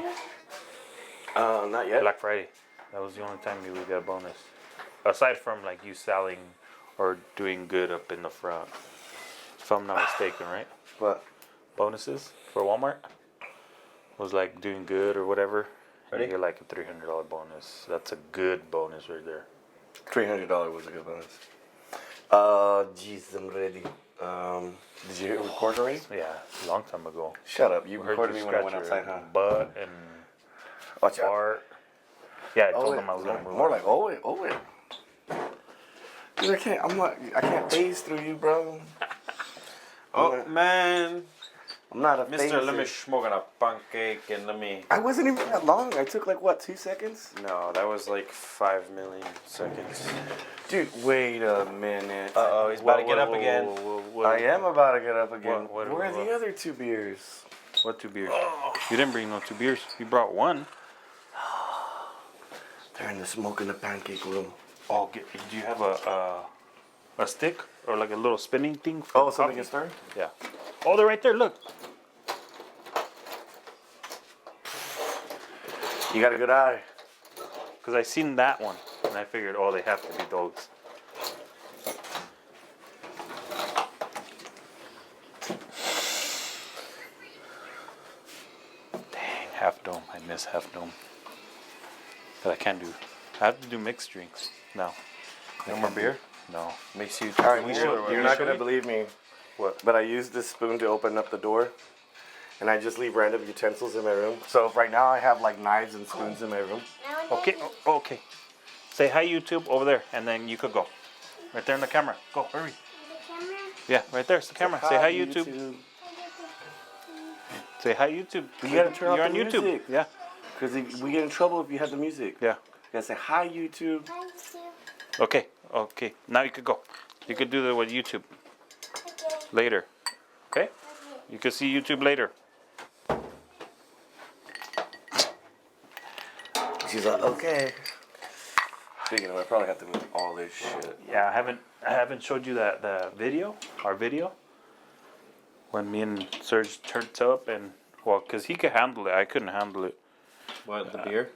Not yet. Black Friday. That was the only time you would get a bonus. Aside from like you selling or doing good up in the front. If I'm not mistaken, right? But Bonuses for Walmart was like doing good or whatever. And Ready? you get like a $300 bonus. That's a good bonus right there. $300 was a good bonus. Jeez, I'm ready. Did you hit record already? Yeah, a long time ago. Shut up. You Heard recorded you me when I scratch went your outside, huh? butt and Watch out. fart. Yeah, I told Oh, him I was gonna move. more on. like, oh it. Dude, I can't phase through you, bro. Oh, man. I'm not a Mister, let me phaser. smoke on a pancake and let me... I wasn't even that long. I took like, what, 2 seconds? No, that was like 5 million seconds. Dude, wait a minute. Uh-oh, he's about to get up Whoa, again. what- I am about to get up again. What- Where are what- the other 2 beers? What 2 beers? You didn't bring no 2 beers. You brought 1. They're in the smoke in the pancake room. Oh, do you have a stick or like a little spinning thing? For Oh, the something coffee? can stir? Yeah. Oh, they're right there. Look. You got a good eye. Because I seen that one and I figured, oh, they have to be those. Dang, Half Dome. I miss Half Dome. But I can't do. I have to do mixed drinks now. No more beer? No. Makes you... All right, Or you're what? not gonna believe me, What? but I use this spoon to open up the door, and I just leave random utensils in my room. So right now I have like knives and spoons in my room. Okay. Oh, okay. Say hi, YouTube, over there, and then you could go. Right there in the camera. Go, hurry. Yeah, right there's the camera. Say hi, YouTube. Say hi, YouTube. You gotta turn off You're the on YouTube. music. Yeah. Because we get in trouble if you have the music. Yeah. You gotta say hi, YouTube. Okay. Okay. Now you could go. You could do that with YouTube later. Okay? You can see YouTube later. She's like, okay. Speaking of, I probably have to move all this shit. Yeah, I haven't showed you the video, our video, when me and Serge turned up and well, cause he could handle it, I couldn't handle it. What, the beer?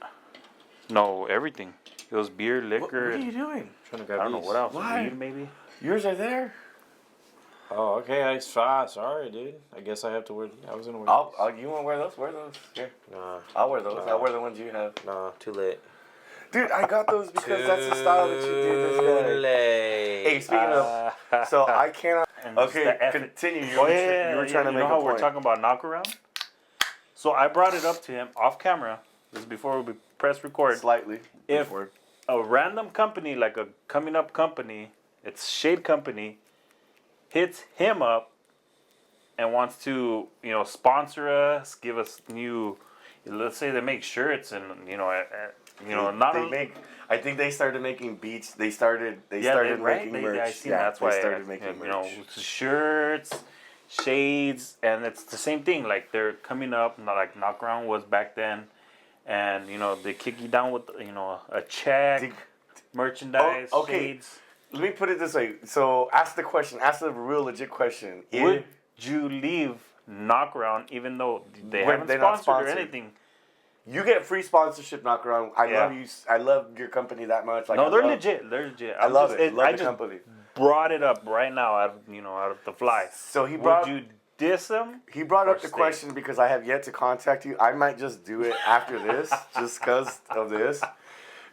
No, everything. It was beer, What liquor. are you doing? Trying to I grab don't know these. what else. Why? Weed maybe. Yours are there. Oh, okay. Sorry, dude. I guess I have to wear. I was gonna wear. You want to wear those? Wear those. Here. Nah, I'll wear those. No. I'll wear the ones you have. nah, too late. Dude, I got those because that's the style that you do this guy. late. Hey, speaking of, so I cannot. And just Okay, the F- continue. You Oh were, yeah, you were trying to you make know how a we're point. talking about knockaround. So I brought it up to him off camera. This is before we press record. Slightly. If before. a random company, like a coming up company, it's Shade Company, hits him up and wants to, sponsor us, give us new. Let's say they make shirts and not They only. make. I think they started making beats. They started right? making merch. I seen that's why they started making merch. Shirts, shades, and it's the same thing. Like they're coming up, not like Knockaround was back then, and they kick you down with a check, Did- merchandise, Oh, okay. shades. Let me put it this way. So ask the question. Ask the real legit question. Would you leave Knockaround even though they When haven't they're not sponsored or sponsored. anything? You get free sponsorship, knock around. I Yeah. love you. I love your company that much. Like, No, I they're love- legit. They're legit. I love it. Love I the just company. brought it up right now out of the fly. So he brought. Would you diss them? He brought or up the stay? question because I have yet to contact you. I might just do it after this, just because of this.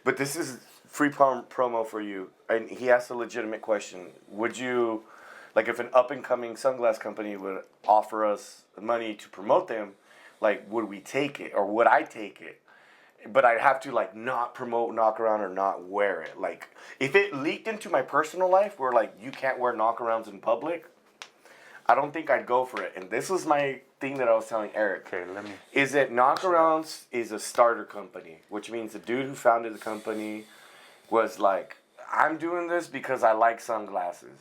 But this is free promo for you. And he asked a legitimate question. Would you, like, if an up and coming sunglass company would offer us money to promote them, like, would we take it or would I take it? But I'd have to like not promote knockaround or not wear it. Like, if it leaked into my personal life where like you can't wear knockarounds in public, I don't think I'd go for it. And this was my thing that I was telling Eric. Okay, let me. Is that Knockarounds is a starter company, which means the dude who founded the company was like, I'm doing this because I like sunglasses.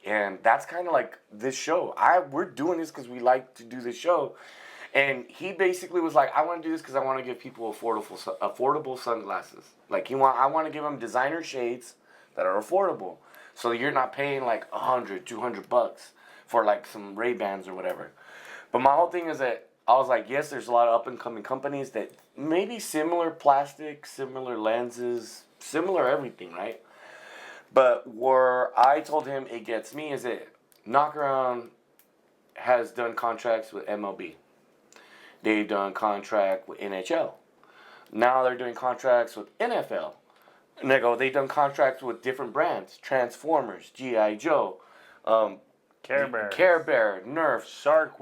And that's kind of like this show. We're doing this because we like to do this show. And he basically was like, I want to do this because I want to give people affordable sunglasses. Like, I want to give them designer shades that are affordable. So you're not paying like $100, $200 for like some Ray-Bans or whatever. But my whole thing is that I was like, yes, there's a lot of up-and-coming companies that maybe similar plastic, similar lenses, similar everything, right? But where I told him it gets me is that Knockaround has done contracts with MLB. They've done contract with NHL. Now they're doing contracts with NFL. And they've done contracts with different brands. Transformers, G.I. Joe, Care Bear, Nerf, Shark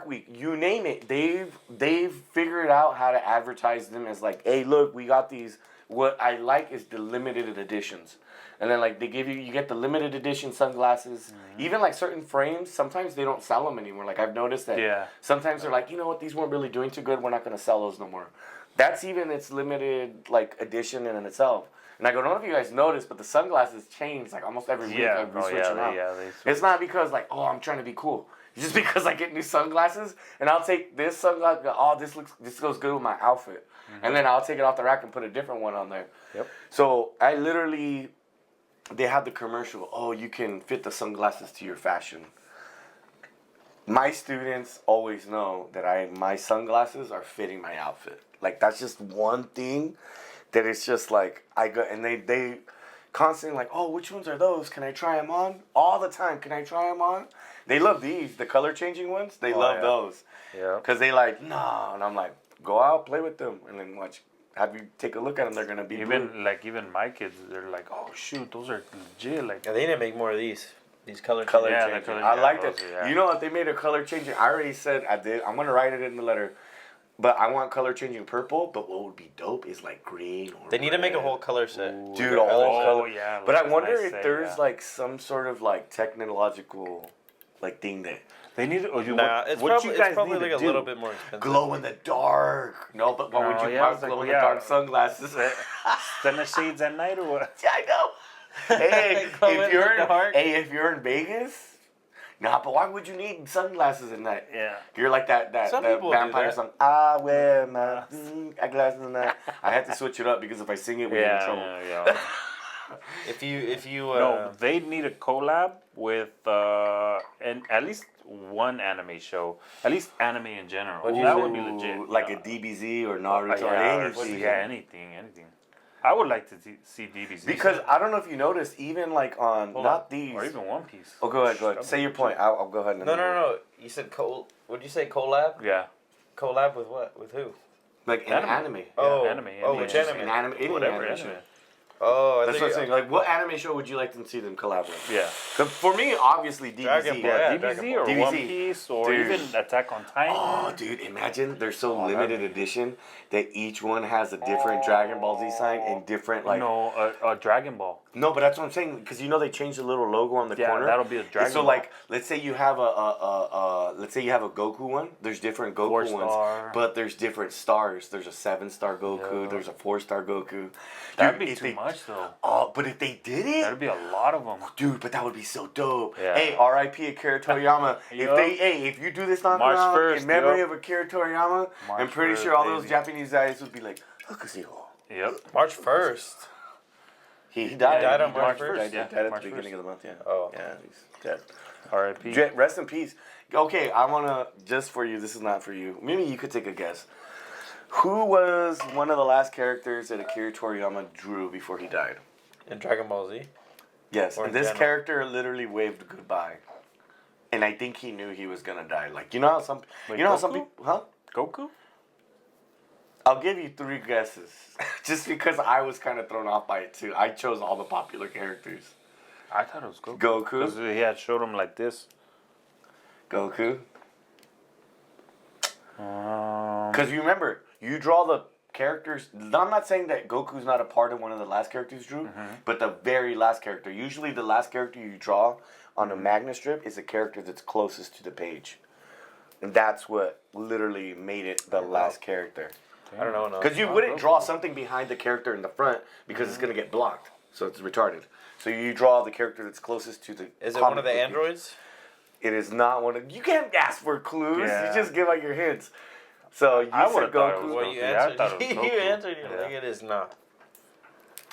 Week. you name it. They've figured out how to advertise them as like, hey, look, we got these. What I like is the limited editions. And then like you get the limited edition sunglasses. Mm-hmm. Even like certain frames, sometimes they don't sell them anymore. Like I've noticed that sometimes they're like, you know what, these weren't really doing too good. We're not going to sell those no more. That's even its limited like edition in itself. And I go, I don't know if you guys noticed, but the sunglasses change like almost every week. We switch them out. It's not because like, oh, I'm trying to be cool. It's just because I get new sunglasses and I'll take this sunglass. Oh, this goes good with my outfit. Mm-hmm. And then I'll take it off the rack and put a different one on there. Yep. So I literally, they had the commercial. Oh, you can fit the sunglasses to your fashion. My students always know that my sunglasses are fitting my outfit. Like that's just one thing that it's just like and they constantly like, oh, which ones are those? Can I try them on? All the time. Can I try them on? They love these, the color changing ones. They love those. Yeah. Because they like, nah. And I'm like, go out, play with them. And then have you take a look at them. They're going to be blue. Even my kids, they're like, oh, shoot, those are legit. Like, Yeah, they need to make more of these color Color changing. changing. I like that. Yeah. You know what? They made a color changing. I already said I did. I'm going to write it in the letter. But I want color changing purple. But what would be dope is like green or They need to make a red. whole color set. Dude, a whole color. yeah. But I that's wonder nice if say, there's like some sort of like technological like thing that they need to. It's probably like a little bit more expensive. glow in the dark. No, but what would you buy glow in the dark sunglasses? Send the shades at night or what? Yeah, I know. Hey, Glow in the dark. if you're in Vegas, nah. But why would you need sunglasses at night? Yeah. You're like that Some that people do vampire that. song. I wear my eyeglasses at night. I had to switch it up because if I sing it, we get in trouble. Yeah. If you No, they need a collab with and at least one anime show, at least anime in general. What'd you That say? would be legit. Like a DBZ or Naruto or yeah, anything. yeah, anything. I would like to see DBZ. Because I don't know if you noticed, even like on Hold not on. these. or even One Piece. Oh, go ahead. Say your point. I'll go ahead. And no. You said What'd you say? Collab? Yeah, Collab with what? With who? Like an anime. Oh, anime, which anime. anime? An anime. Any whatever anime anime. show. Oh, I That's think what I'm saying. Like, what anime show would you like to see them collaborate? Yeah, 'Cause for me, obviously, DBZ. Dragon Ball. yeah, Yeah, DBZ Dragon or Ball. One DBZ. Piece or Dude. even Attack on Titan. Oh, dude, imagine they're so Oh, limited that'd edition that each one has a different Dragon Ball Z sign and different, like. No, a Dragon Ball. No, but that's what I'm saying, because you know they changed the little logo on the Yeah, corner. that'll be a Dragon So Ball. like, let's say you have let's say you have a Goku one. There's different Goku ones, 4-star. but there's different stars. There's a 7-star Goku. Yeah. There's a 4-star Goku. That'd Dude, be if too much though. Oh, but if they did it, That'd be a lot of them. dude, but that would be so dope. Yeah. Hey, R.I.P. Akira Toriyama. Yup. If you do this March knockaround 1st, in memory yup. of Akira Toriyama, I'm March pretty 1st, sure all those baby. Japanese guys would be like, Hakushiro. Yep. March 1st. He died. died on He March died 1st, at March the beginning 1st. of the month, yeah. Oh. Yeah, he's dead. R.I.P. Rest in peace. Okay, I want to, just for you, this is not for you. Maybe you could take a guess. Who was one of the last characters that Akira Toriyama drew before he died? In Dragon Ball Z. Yes, Or and in this general? character literally waved goodbye. And I think he knew he was going to die. Like, you know how some, Like you know how some Goku? people, huh? Goku? I'll give you 3 guesses. Just because I was kind of thrown off by it too. I chose all the popular characters. I thought it was Goku. Goku? Because he had showed him like this. Goku. Um, Because you remember, you draw the characters. I'm not saying that Goku's not a part of one of the last characters you drew, but the very last character. Usually, the last character you draw on a magna strip is the character that's closest to the page. And that's what literally made it the last character. I don't know. No. Because you wouldn't draw something behind the character in the front because it's going to get blocked. So it's retarded. So you draw the character that's closest to the. Is it one of the comic book. androids? It is not one of. You can't ask for clues. Yeah. You just give out your hints. So you I said would've thought it Goku. was Well, you Goku. Yeah, I answered. thought it was You Goku. answered. You're Yeah. like, it is not.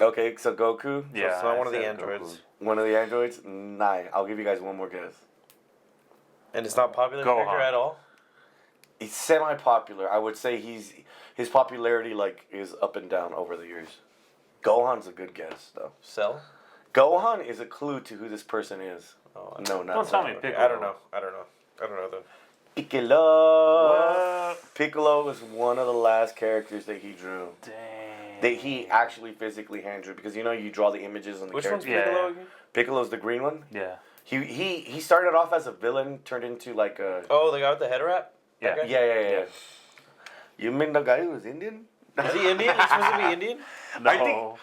Okay, so Goku. yeah, it's not I one of the said androids. Goku. One of the androids. 9. I'll give you guys one more guess. And it's not popular Gohan. character at all. He's semi-popular. I would say his popularity like is up and down over the years. Gohan's a good guess though. Cell. Gohan is a clue to who this person is. Oh, No, not Don't tell me Cell. Piccolo. I don't know. I don't know though. Piccolo. Piccolo was one of the last characters that he drew. Dang. That he actually physically hand drew because you know you draw the images on the Which one's characters. Yeah. Piccolo again? Piccolo's the green one. Yeah. He started off as a villain, turned into like a Oh, the guy with the head wrap. Yeah. That guy? yeah. You mean the guy who was Indian? Is he Indian? He's supposed to be Indian. No. I think-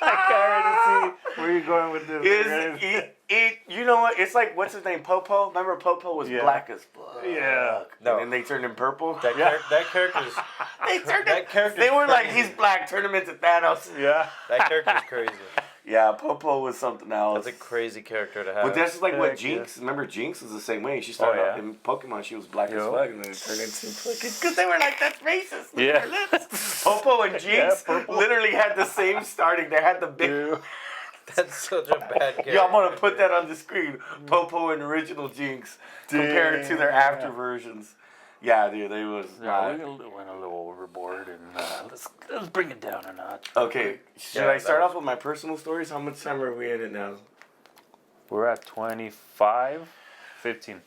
I can already see where you're going with this. You know what? It's like, what's his name? Popo? Remember Popo was Yeah. black as fuck. Yeah. No. And then they turned him purple. That that character's They turned that him. character's They were like, crazy. he's black, turn him into Thanos. Yeah. That character's crazy. Yeah, Popo was something else. That's a crazy character to have. But that's just like what Heck yeah. Jinx. Remember Jinx was the same way. She started Oh, yeah. out in Pokemon. She was black as Yo. fuck, and then it turned into fucking. Because they were like, that's racist. Look Yeah. at her lips. Popo and Jinx purple. literally had the same starting. They had the big. Dude. That's such a bad character. Yeah, I'm gonna put that on the screen. Popo and original Jinx compared to their after versions. Yeah, dude, they was. Yeah, we went a little overboard, and let's bring it down a notch. Okay, should Yeah, I start that off with my personal stories? How much time are we in it now? We're at 25, 15.